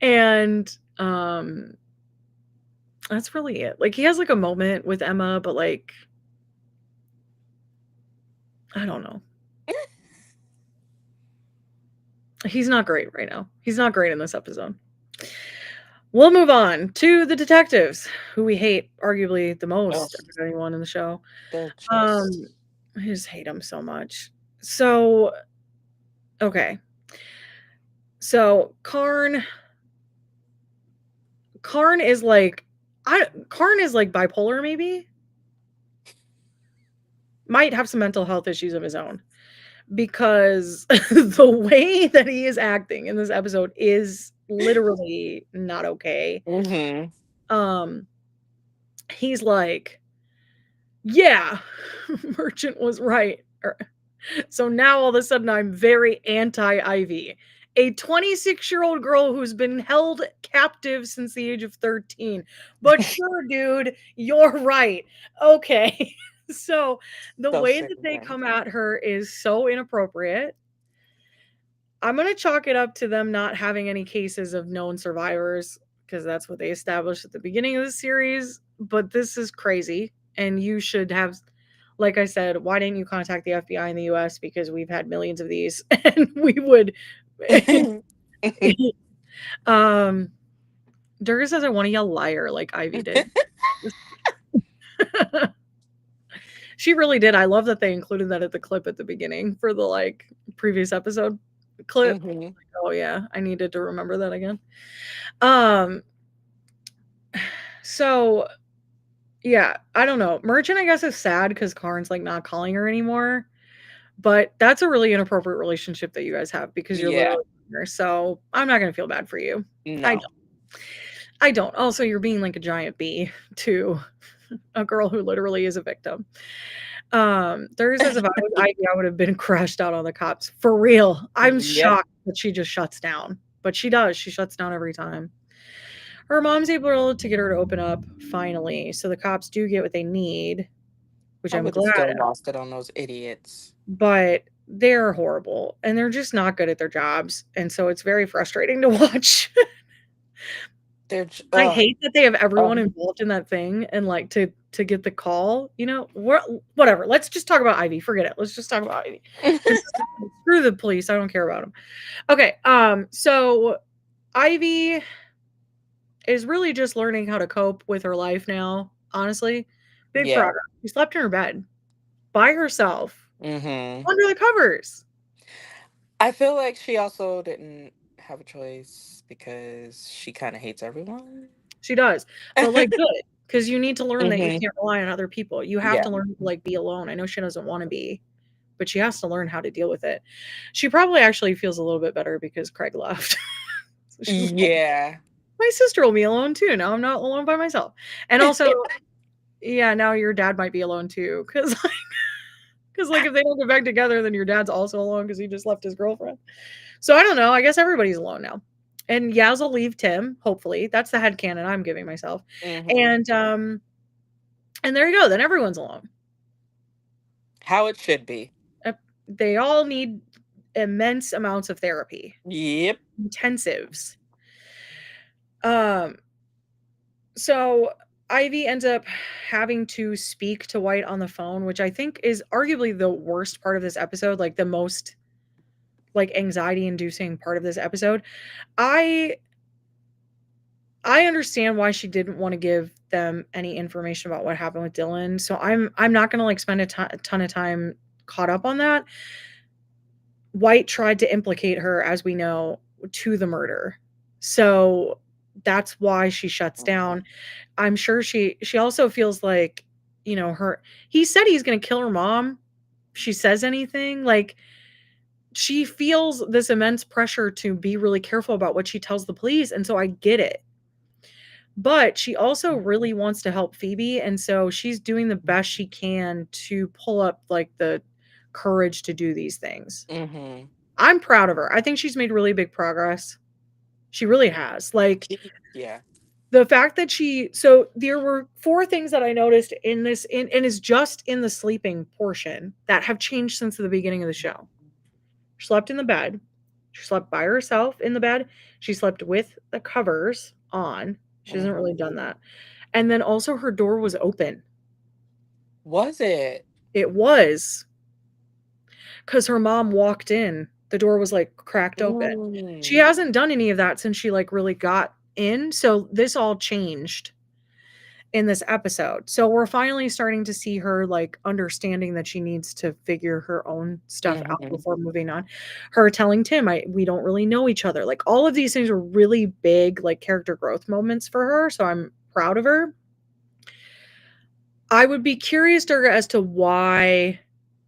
And that's really it. Like he has like a moment with Emma, but like I don't know. He's not great right now. He's not great in this episode. We'll move on to the detectives, who we hate arguably the most of anyone in the show. They're just... I just hate them so much. So, okay. So Karn is like Karn is like bipolar, maybe. Might have some mental health issues of his own. Because the way that he is acting in this episode is literally not okay. Mm-hmm. He's like, yeah, Merchant was right. So now all of a sudden I'm very anti-Ivy. A 26-year-old girl who's been held captive since the age of 13. But sure, dude, you're right. Okay. So the way that they come at her is so inappropriate. I'm going to chalk it up to them not having any cases of known survivors because that's what they established at the beginning of the series. But this is crazy. And you should have, like I said, why didn't you contact the FBI in the US? Because we've had millions of these and we would. Durga says, I want to yell liar like Ivy did. She really did. I love that they included that at the clip at the beginning for the like previous episode clip. Mm-hmm. Like, oh yeah, I needed to remember that again. So yeah, I don't know. Merchant, I guess, is sad because Karn's like not calling her anymore. But that's a really inappropriate relationship that you guys have because you're literally here. So I'm not gonna feel bad for you. No. I don't. Also, you're being like a giant bee to a girl who literally is a victim. There says if I was Ivy, I would have been crashed out on the cops. For real. I'm shocked that she just shuts down. But she does. She shuts down every time. Her mom's able to get her to open up finally. So the cops do get what they need, which I'm glad. Still lost it on those idiots. But they're horrible and they're just not good at their jobs. And so it's very frustrating to watch. I hate that they have everyone involved in that thing and like to get the call, you know, whatever. Let's just talk about Ivy. Forget it. Let's just talk about Ivy. Screw the police. I don't care about them. Okay. So Ivy is really just learning how to cope with her life now, honestly. Big Yeah. progress. She slept in her bed by herself Mm-hmm. under the covers. I feel like she also didn't have a choice because she kind of hates everyone. She does. But, like, good, because you need to learn that you Mm-hmm. can't rely on other people. You have Yeah. to learn to, like, be alone. I know she doesn't wanna be, but she has to learn how to deal with it. She probably actually feels a little bit better because Craig left. So she's like, Yeah. "My sister will be alone too, now I'm not alone by myself." And also, yeah, now your dad might be alone too, 'cause, like, if they don't get back together, then your dad's also alone because he just left his girlfriend. So I don't know, I guess everybody's alone now. And Yaz will leave Tim, hopefully. That's the headcanon I'm giving myself. Mm-hmm. And there you go, then everyone's alone. How it should be. They all need immense amounts of therapy, Yep. intensives. Um, so Ivy ends up having to speak to White on the phone, which I think is arguably the worst part of this episode, like the most like anxiety inducing part of this episode. I I understand why she didn't want to give them any information about what happened with Dylan. So I'm not going to like spend a ton of time caught up on that. White tried to implicate her, as we know, to the murder. So that's why she shuts down. I'm sure she also feels like, her he said he's going to kill her mom. If she says anything, like she feels this immense pressure to be really careful about what she tells the police, and so I get it. But she also really wants to help Phoebe, and so she's doing the best she can to pull up like the courage to do these things. Mm-hmm. I'm proud of her. I think she's made really big progress. She really has. Like Yeah. the fact that so there were four things that I noticed in this and is just in the sleeping portion that have changed since the beginning of the show. She slept in the bed. She slept by herself in the bed. She slept with the covers on. She hasn't Mm-hmm. really done that. And then also her door was open. Was it? It was because her mom walked in. The door was like cracked open. She Mm. hasn't done any of that since she like really got in. So this all changed in this episode. So we're finally starting to see her like understanding that she needs to figure her own stuff out Mm-hmm. before moving on. Her telling Tim, we don't really know each other. Like all of these things are really big like character growth moments for her. So I'm proud of her. I would be curious, Durga, as to why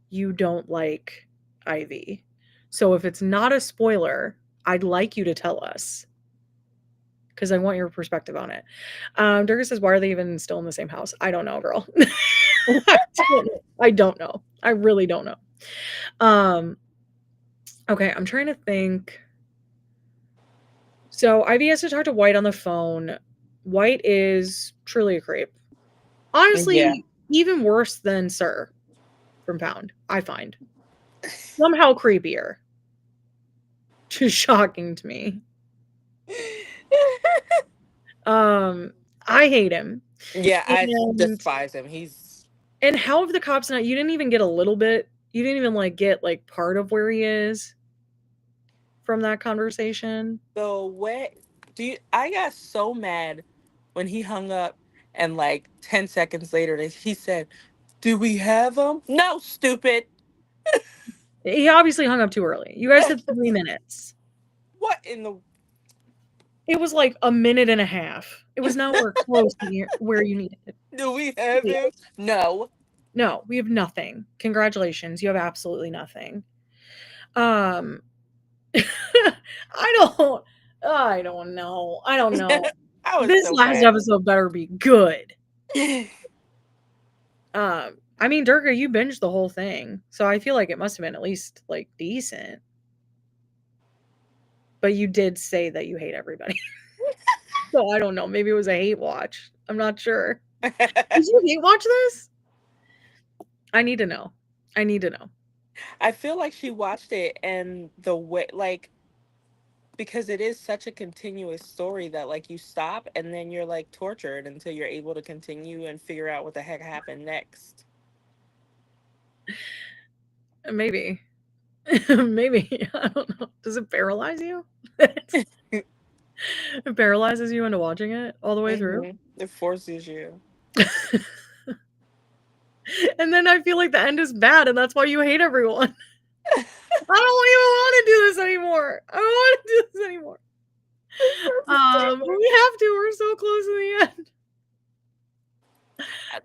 you don't like Ivy. So if it's not a spoiler, I'd like you to tell us because I want your perspective on it. Durga says, "Why are they even still in the same house?" I don't know, girl. I don't know. I really don't know. Okay, I'm trying to think. So Ivy has to talk to White on the phone. White is truly a creep. Yeah. Honestly, even worse than Sir from Pound, I find. Somehow creepier. Just shocking to me. I hate him. Yeah, I And despise him. He's how have the cops not you didn't even get a little bit you didn't even like get like part of where he is from that conversation? the way I got so mad when he hung up and like 10 seconds later he said, "Do we have him?" No, stupid. He obviously hung up too early. You guys had 3 minutes. What in the It was like a minute and a half. It was nowhere close to where you needed it. Do we have him? No. No, we have nothing. Congratulations. You have absolutely nothing. Um I don't know. I don't know. I was This so last mad. episode better be good. I mean, Durga, you binged the whole thing, so I feel like it must have been at least like decent. But you did say that you hate everybody. So I don't know. Maybe it was a hate watch. I'm not sure. Did you hate watch this? I need to know. I need to know. I feel like she watched it and the way like because it is such a continuous story that like you stop and then you're like tortured until you're able to continue and figure out what the heck happened next. Maybe. Maybe. I don't know. Does it paralyze you? It paralyzes you into watching it all the way through. It forces you. And then I feel like the end is bad, and that's why you hate everyone. I don't even want to do this anymore. I don't want to do this anymore. We have to. We're so close to the end.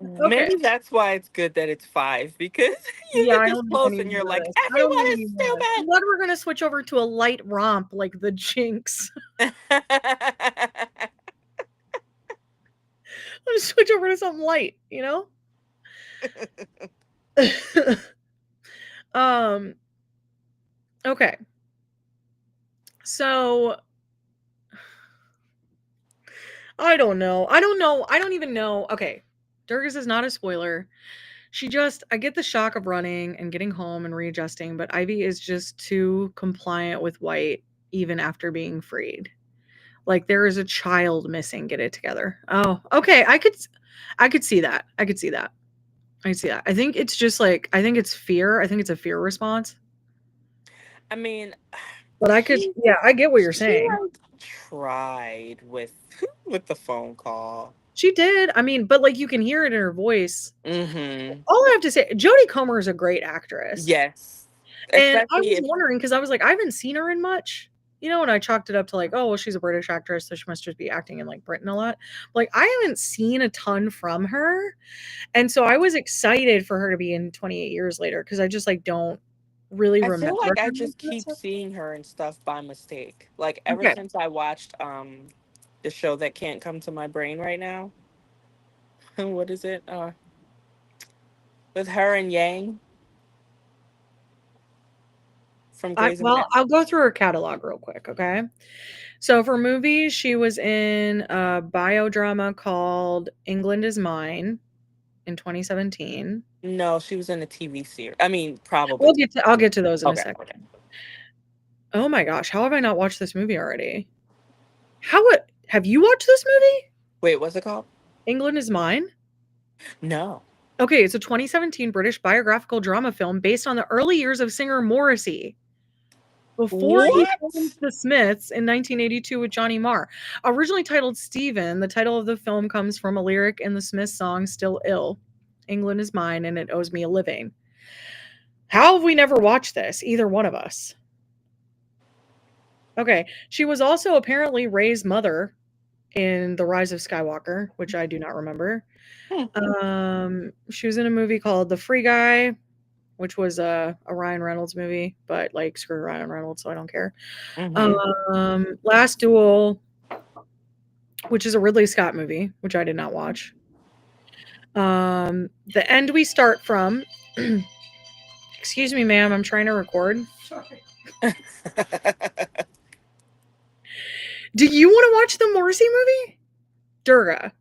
Maybe that's why it's good that it's 5, because you Yeah, get I this don't need close any and you're more like, of this. I don't everyone need is any more of this. stupid. What, we're gonna switch over to a light romp like the Jinx. I'm gonna switch over to something light, you know? Okay. So I don't know. I don't even know. Okay. Durgas is not a spoiler. I get the shock of running and getting home and readjusting, but Ivy is just too compliant with White even after being freed. Like, there is a child missing, get it together. Oh, okay. I could see that. I could see that. I think it's just like, I think it's fear. I think it's a fear response. I mean, But I get what you're saying. Tried with the phone call. She did. I mean, but like, you can hear it in her voice. Mm-hmm. All I have to say, Jodie Comer is a great actress. Yes. And I was wondering, because I was like, I haven't seen her in much, and I chalked it up to like, oh, well, she's a British actress, so she must just be acting in like Britain a lot. Like, I haven't seen a ton from her. And so I was excited for her to be in 28 Years Later, because I just like don't really remember. I feel like I just keep seeing her and stuff by mistake. Like, ever since I watched the show that can't come to my brain right now. What is it? With her and Yang from Grey's Anatomy. I'll go through her catalog real quick, okay? So for movies, she was in a biodrama called England Is Mine in 2017. No, she was in a TV series. I mean, probably. I'll get to those in a second. Okay. Oh my gosh, how have I not watched this movie already? Have you watched this movie? Wait, what's it called? England Is Mine? No. Okay, it's a 2017 British biographical drama film based on the early years of singer Morrissey. Before he formed the Smiths in 1982 with Johnny Marr. Originally titled Stephen, the title of the film comes from a lyric in the Smiths song Still Ill. England is mine and it owes me a living. How have we never watched this? Either one of us. Okay. She was also apparently Rey's mother in The Rise of Skywalker, which I do not remember. She was in a movie called The Free Guy, which was a Ryan Reynolds movie, but like, screw Ryan Reynolds, so I don't care. Last Duel, which is a Ridley Scott movie, which I did not watch. The End We Start From. Excuse me, ma'am, I'm trying to record. Sorry. Do you want to watch the Morrissey movie? Durga.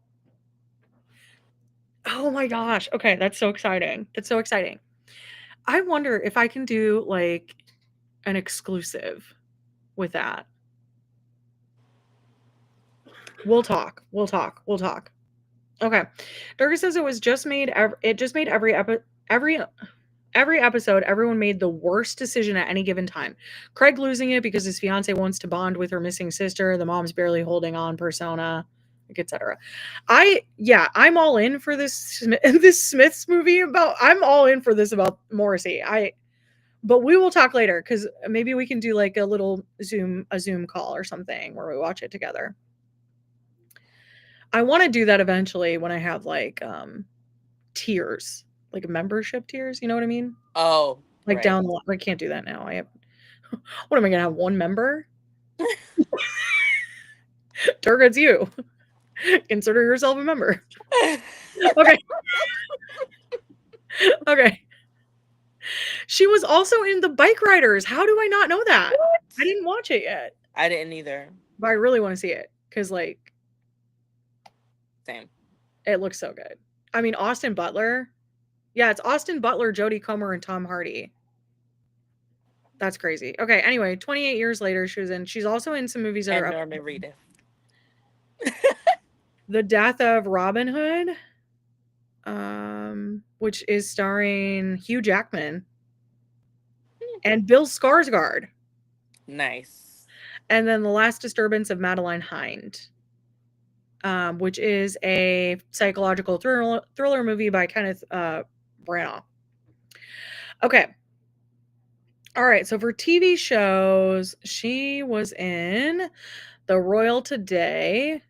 Oh my gosh. Okay, that's so exciting. That's so exciting. I wonder if I can do like an exclusive with that. We'll talk. Okay. Durga says it just made every episode everyone made the worst decision at any given time. Craig losing it because his fiance wants to bond with her missing sister, the mom's barely holding on persona, etc. I'm all in for this Smiths movie I'm all in for this about Morrissey. But we will talk later, because maybe we can do like a little Zoom call or something where we watch it together. I want to do that eventually when I have like tiers, like membership tiers. You know what I mean? Oh, like right. down. I can't do that now. What am I gonna have? One member? Durga, it's you. Consider yourself a member. Okay. Okay. She was also in The Bike Riders. How do I not know that? What? I didn't watch it yet. I didn't either. But I really want to see it, because like, same. It looks so good. I mean, Austin Butler. Yeah, it's Austin Butler, Jodie Comer, and Tom Hardy. That's crazy. Okay, anyway, 28 Years Later, she's also in some movies that and are Norman Reedus. The Death of Robin Hood, which is starring Hugh Jackman and Bill Skarsgård. Nice. And then The Last Disturbance of Madeline Hind, which is a psychological thriller movie by Kenneth Branagh. Okay. All right. So for TV shows, she was in The Royal Today,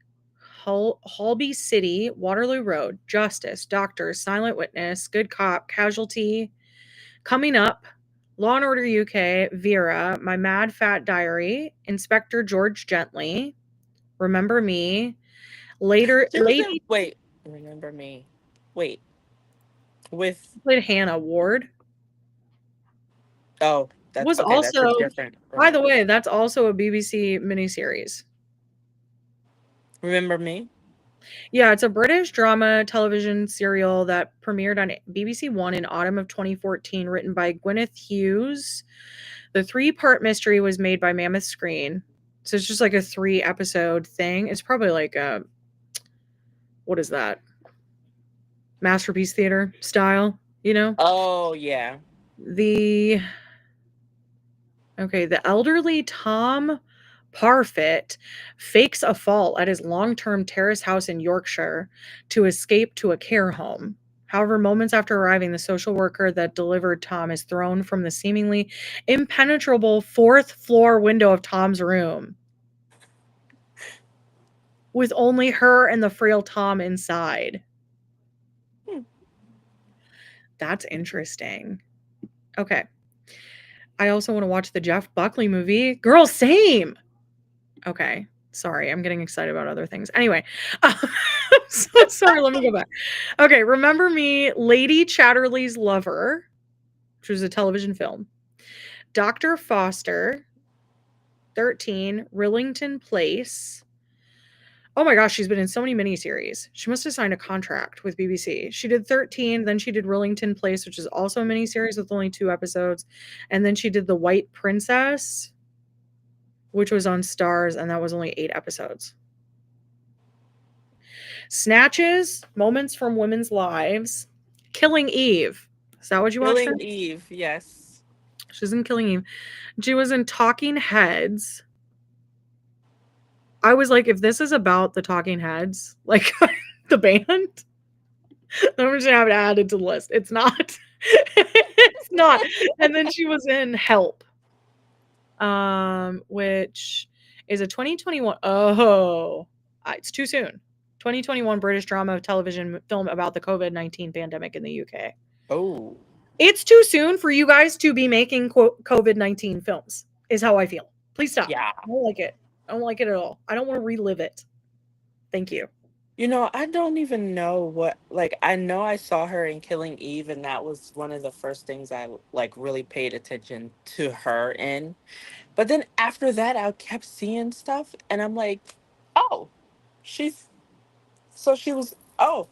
Holby City, Waterloo Road, Justice, Doctors, Silent Witness, Good Cop, Casualty, Coming Up, Law and Order UK, Vera, My Mad Fat Diary, Inspector George Gently, Remember Me, She was in, wait, Remember Me. Wait. With, played Hannah Ward. oh, that's Was okay, that's a also, different by the Remember. way, that's also a BBC miniseries. Remember Me? Yeah, it's a British drama television serial that premiered on BBC One in autumn of 2014, written by Gwyneth Hughes. The 3-part mystery was made by Mammoth Screen. So it's just like a 3-episode thing. It's probably like a, what is that? Masterpiece Theater style, you know? Oh, yeah. The elderly Tom Parfit fakes a fall at his long-term terrace house in Yorkshire to escape to a care home. However, moments after arriving, the social worker that delivered Tom is thrown from the seemingly impenetrable 4th-floor window of Tom's room, with only her and the frail Tom inside. Hmm. That's interesting. Okay. I also want to watch the Jeff Buckley movie. Girl, same. Okay. Sorry, I'm getting excited about other things. Anyway, I'm so sorry. Let me go back. Okay, Remember Me, Lady Chatterley's Lover, which was a television film. Dr. Foster, 13, Rillington Place. Oh my gosh, she's been in so many miniseries. She must have signed a contract with BBC. She did 13, then she did Rillington Place, which is also a miniseries with only 2 episodes. And then she did The White Princess, which was on Stars, and that was only 8 episodes. Snatches, Moments from Women's Lives, Killing Eve. Is that what you watched her? Killing Eve, yes. She's in Killing Eve. She was in Talking Heads. I was like, if this is about the Talking Heads, like the band, then I'm just gonna have it added to the list. It's not. It's not. And then she was in Help, which is a 2021. Oh, it's too soon. 2021 British drama television film about the COVID-19 pandemic in the UK. Oh. It's too soon for you guys to be making COVID-19 films, is how I feel. Please stop. Yeah. I don't like it. I don't like it at all. I don't want to relive it. Thank you. You know, I don't even know what, like, I know I saw her in Killing Eve, and that was one of the first things I, like, really paid attention to her in. But then after that, I kept seeing stuff, and I'm like, oh, she's, so she was, oh,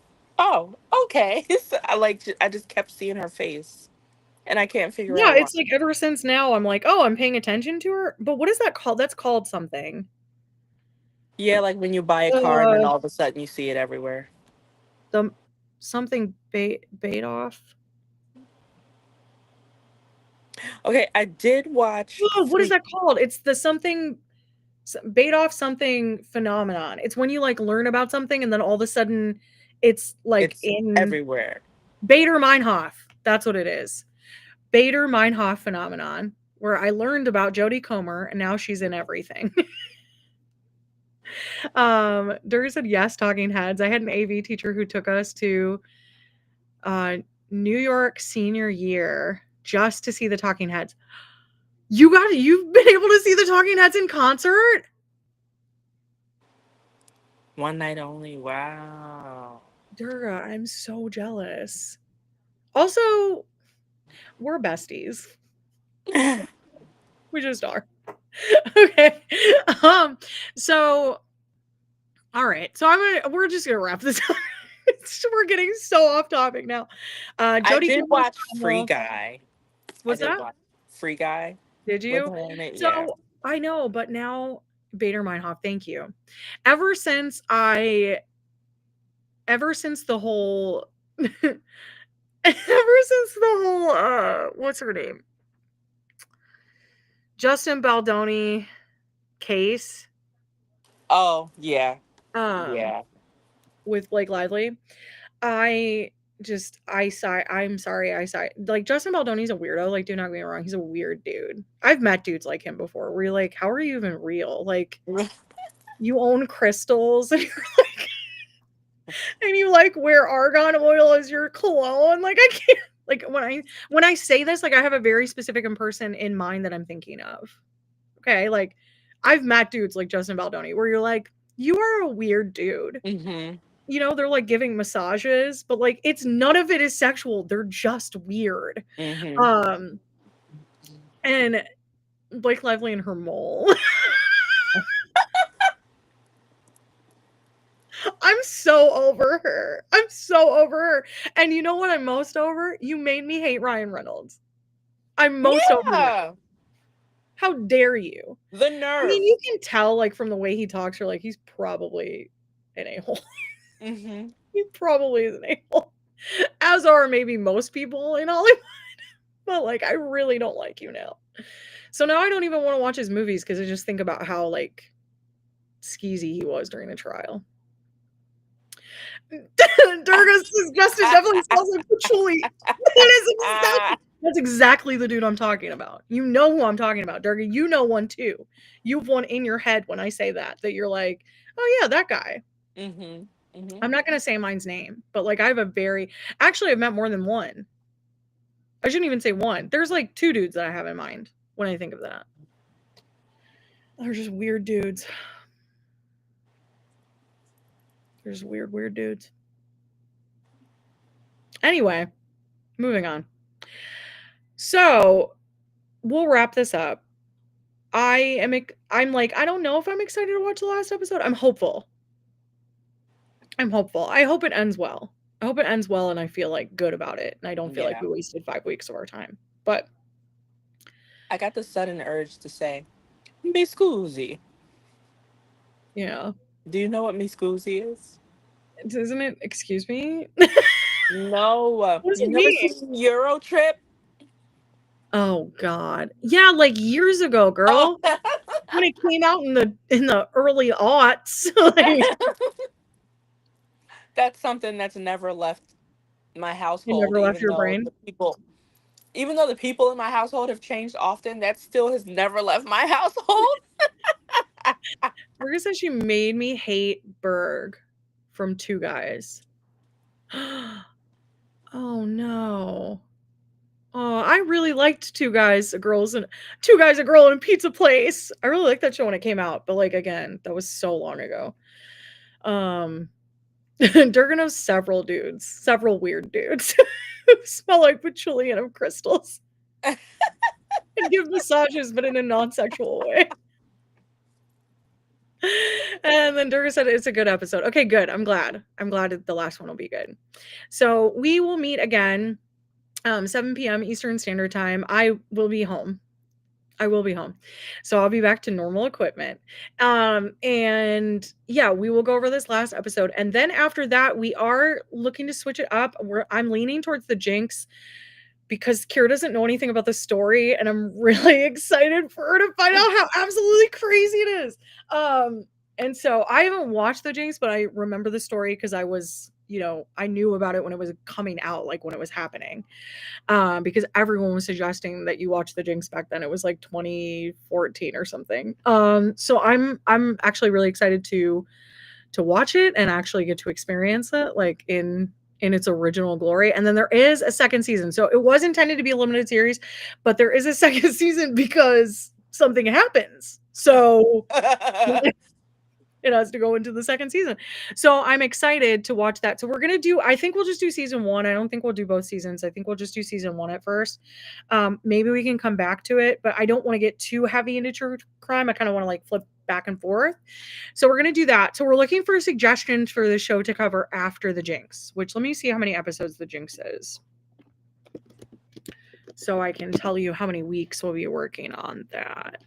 okay. So I just kept seeing her face, and I can't figure Yeah, out why. it's like ever since now, I'm like, oh, I'm paying attention to her. But what is that called? That's called something. Yeah, like when you buy a car and then Uh, all of a sudden you see it everywhere. the something bait off. Okay, I did watch Oh, what is Free. that called? It's the something bait off something phenomenon. It's when you like learn about something and then all of a sudden it's like It's in everywhere. Bader Meinhof. That's what it is. Bader Meinhof phenomenon, where I learned about Jodie Comer and now she's in everything. Duri said yes, Talking Heads. I had an AV teacher who took us to New York senior year just to see the Talking Heads. You've been able to see the Talking Heads in concert? One night only. Wow. Durga, I'm so jealous. Also, we're besties. We just are. Okay. So all right. So we're just gonna wrap this up. We're getting so off topic now. I Jodie did Comer's watch Free Guy. I what's did that? watch Free Guy Did with you? her in it. Yeah. So I know, but now Bader Meinhof, thank you. Ever since the whole what's her name? Justin Baldoni case. Oh, yeah. Um, Yeah. with Blake Lively. I'm sorry, I sigh. Like, Justin Baldoni's a weirdo, like, do not get me wrong, he's a weird dude. I've met dudes like him before where you're like, "How are you even real?" Like, you own crystals and you're like and you, like, wear argan oil as your cologne, like, I can't like, when I say this, like, I have a very specific person in mind that I'm thinking of. Okay? Like, I've met dudes like Justin Baldoni where you're like, "You are a weird dude." Mhm. You know, they're, like, giving massages, but, like, it's none of it is sexual, they're just weird. Mhm. Um, and Blake Lively and her mole. I'm so over her. I'm so over her. And you know what I'm most over? You made me hate Ryan Reynolds. I'm most over that. Yeah. How dare you? The I mean, nerve. you can tell, like, from the way he talks, you're like, he's probably an a-hole. Mhm. He probably is an a-hole. As are maybe most people in Hollywood. But, like, I really don't like you now. So now I don't even wanna watch his movies because I just think about how, like, skeezy he was during the trial. Durga suggested definitely smells like patchouli. That's exactly the dude I'm talking about. You know who I'm talking about, Durga. You know one too. You have one in your head when I say that you're like, "Oh, yeah, that guy." Mhm. Mhm. I'm not gonna say mine's name, but, like, I have a very actually, I've met more than one. I shouldn't even say one. There's, like, 2 dudes that I have in mind when I think of that. They're just weird dudes. They're just weird, weird dudes. Anyway, moving on. So, we'll wrap this up. I'm like, I don't know if I'm excited to watch the last episode. I'm hopeful. I'm hopeful. I hope it ends well. I hope it ends well and I feel, like, good about it, and I don't feel like Yeah. we wasted 5 weeks of our time. But I got the sudden urge to say, "Mi scusi." yeah. Do you know what mi scusi is? Isn't it excuse me? No. What does You it never mean? seen Euro Trip? Oh god. Yeah, like, years ago, Oh. girl. When it came out in the early aughts, like, That's something that's never left my it household, never left your brain. even though the people in my household have changed often, that still has never left my household. Marissa says she made me hate Berg from Two Guys. Oh, no. Oh, I really liked Two Guys, a Girls and Two Guys, a Girl in a Pizza Place. I really liked that show when it came out, but, like, again, that was so long ago. Durga knows several dudes, several weird dudes who smell like patchouli and have crystals and give massages, but in a non-sexual way. And then Durga said it's a good episode. Okay, good. I'm glad. I'm glad that the last one will be good. So we will meet again, 7 p.m. Eastern Standard Time. I will be home. I will be home. So I'll be back to normal equipment. And yeah, we will go over this last episode. And then after that, we are looking to switch it up. I'm leaning towards the Jinx because Kira doesn't know anything about the story, and I'm really excited for her to find out how absolutely crazy it is. And so I haven't watched the Jinx, but I remember the story because I was, I knew about it when it was coming out, like when it was happening. Because everyone was suggesting that you watch the Jinx back then. It was like 2014 or something. So I'm actually really excited to watch it and actually get to experience it like in its original glory. And then there is a second season. So it was intended to be a limited series, but there is a second season because something happens. So it has to go into the second season. So I'm excited to watch that. So I think we'll just do season 1. I don't think we'll do both seasons. I think we'll just do season 1 at first. Maybe we can come back to it, but I don't want to get too heavy into true crime. I kind of want to like flip back and forth. So we're going to do that. So we're looking for suggestions for the show to cover after the Jinx, which let me see how many episodes the Jinx is. So I can tell you how many weeks we'll be working on that.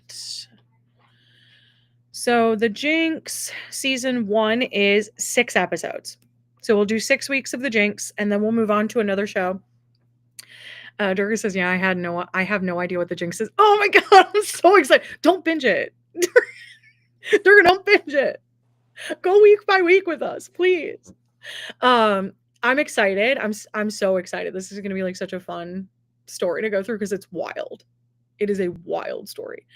So the Jinx season 1 is 6 episodes. So we'll do 6 weeks of the Jinx and then we'll move on to another show. Durga says, I have no idea what the Jinx is. Oh my god, I'm so excited. Don't binge it. Durga, don't binge it. Go week by week with us, please. I'm excited. I'm so excited. This is going to be like such a fun story to go through because it's wild. It is a wild story.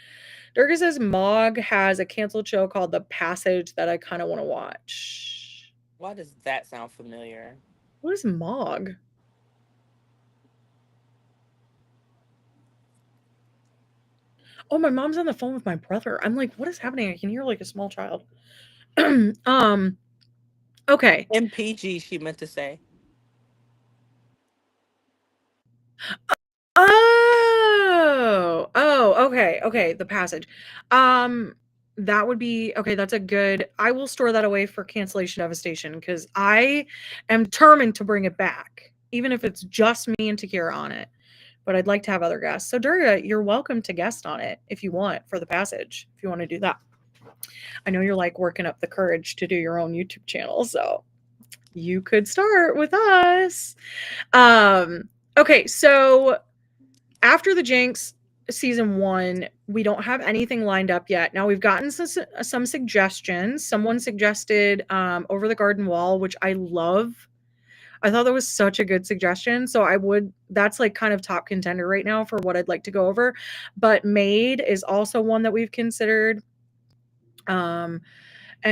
Durga says Mog has a canceled show called The Passage that I kind of want to watch. Why does that sound familiar? What is Mog? Oh, my mom's on the phone with my brother. I'm like, what is happening? I can hear like a small child. Okay. MPG, she meant to say. Okay. The Passage. That would be okay. That's a good. I will store that away for cancellation devastation because I am determined to bring it back, even if it's just me and Takeerah on it. But I'd like to have other guests. So Durga, you're welcome to guest on it if you want for The Passage. If you want to do that, I know you're like working up the courage to do your own YouTube channel, so you could start with us. Okay, so after the Jinx season 1, we don't have anything lined up yet. Now we've gotten some suggestions. Someone suggested Over the Garden Wall, which I love. I thought that was such a good suggestion. So that's like kind of top contender right now for what I'd like to go over. But Maid is also one that we've considered. And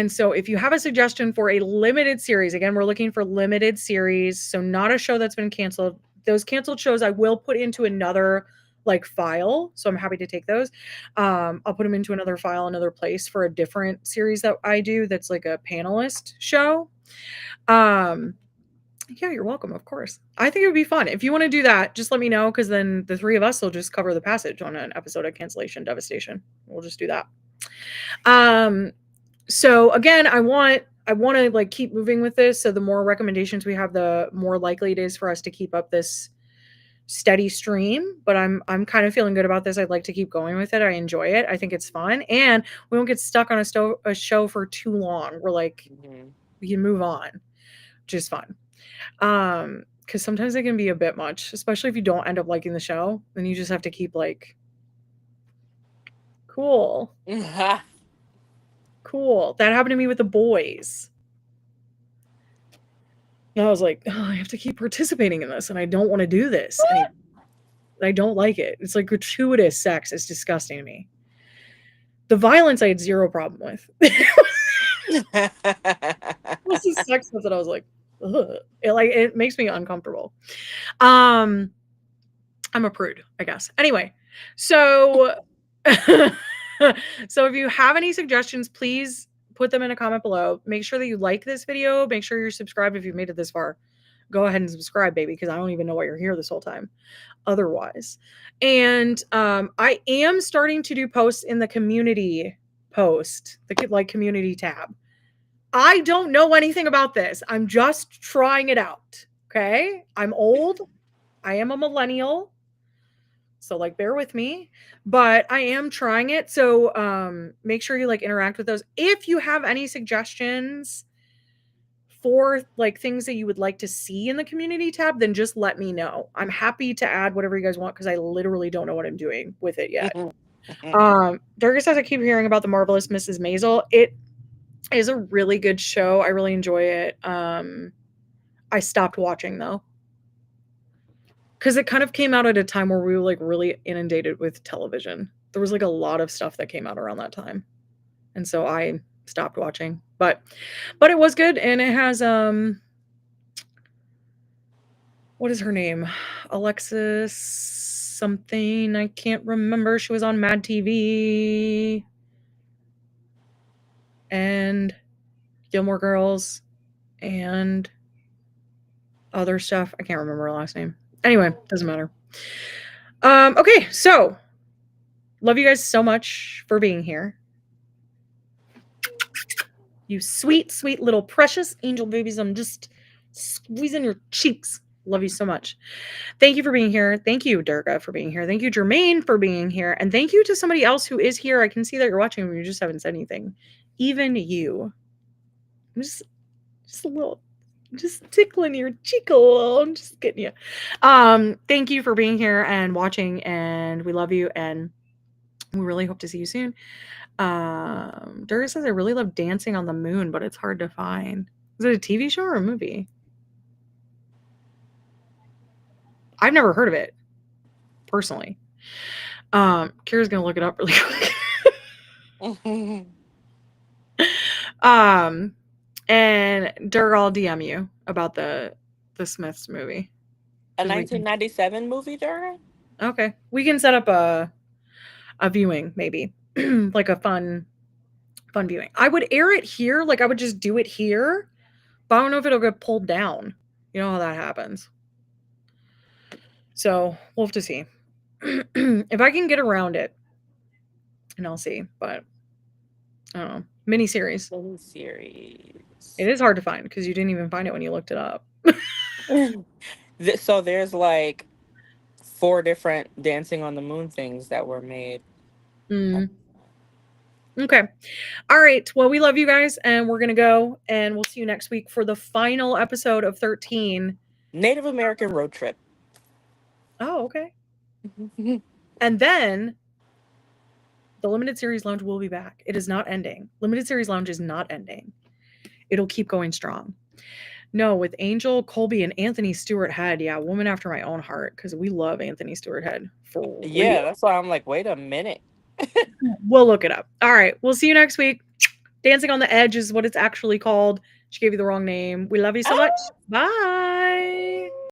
so if you have a suggestion for a limited series, again, we're looking for limited series. So not a show that's been canceled. Those canceled shows I will put into another like file. So I'm happy to take those. I'll put them into another file, another place for a different series that I do. That's like a panelist show. Yeah, you're welcome. Of course. I think it would be fun. If you want to do that, just let me know. Cause then the 3 of us will just cover The Passage on an episode of Cancellation Devastation. We'll just do that. So again, I want to like keep moving with this. So the more recommendations we have, the more likely it is for us to keep up this steady stream. But I'm kind of feeling good about this. I'd like to keep going with it. I enjoy it. I think it's fun, and we won't get stuck on a show for too long. We're like, we can move on, which is fun. Because sometimes it can be a bit much, especially if you don't end up liking the show. Then you just have to keep like, cool. Cool. That happened to me with The Boys. And I was like, oh, I have to keep participating in this, and I don't want to do this. I don't like it. It's like gratuitous sex. It's disgusting to me. The violence I had zero problem with. This is sex stuff that I was like, ugh. It makes me uncomfortable. I'm a prude, I guess. Anyway, so so if you have any suggestions, please put them in a comment below. Make sure that you like this video. Make sure you're subscribed if you've made it this far. Go ahead and subscribe, baby, because I don't even know why you're here this whole time otherwise. And I am starting to do posts in the community post, the like community tab. I don't know anything about this. I'm just trying it out. Okay. I'm old. I am a millennial. So like bear with me, but I am trying it. So make sure you like interact with those. If you have any suggestions for like things that you would like to see in the community tab, then just let me know. I'm happy to add whatever you guys want because I literally don't know what I'm doing with it yet. Durga says I keep hearing about The Marvelous Mrs. Maisel. It is a really good show. I really enjoy it. I stopped watching though, because it kind of came out at a time where we were like really inundated with television. There was like a lot of stuff that came out around that time, and so I stopped watching. But it was good, and it has what is her name? Alexis something. I can't remember. She was on Mad TV and Gilmore Girls and other stuff. I can't remember her last name. Anyway, doesn't matter. Okay, so love you guys so much for being here. You sweet, sweet little precious angel babies. I'm just squeezing your cheeks. Love you so much. Thank you for being here. Thank you, Durga, for being here. Thank you, Jermaine, for being here. And thank you to somebody else who is here. I can see that you're watching, but you just haven't said anything. Even you. I'm just a little, just tickling your cheek a little. I'm just getting you. Thank you for being here and watching, and we love you, and we really hope to see you soon. Durga says I really love Dancing on the Moon, but it's hard to find. Is it a TV show or a movie? I've never heard of it, personally. Kira's gonna look it up really quick. And Durga, I'll DM you about the Smiths movie. A 'Cause we can- 1997 movie, Dara? Okay, we can set up a viewing maybe, like a fun viewing. I would air it here, like I would just do it here, but I don't know if it'll get pulled down. You know how that happens. So we'll have to see if I can get around it, and I'll see. But I don't know. Miniseries. Miniseries. It is hard to find because you didn't even find it when you looked it up. So there's like 4 different Dancing on the Moon things that were made. Okay. All right. Well, we love you guys, and we're gonna go, and we'll see you next week for the final episode of 13. Native American Road Trip. Oh, okay. And then the Limited Series Lounge will be back. It is not ending. Limited Series Lounge is not ending. It'll keep going strong. No, with Angel, Colby, and Anthony Stewart Head. Yeah, woman after my own heart, because we love Anthony Stewart Head. For Yeah, real. that's why I'm like, wait a minute. We'll look it up. All right. We'll see you next week. Dancing on the Edge is what it's actually called. She gave you the wrong name. We love you so much. Bye.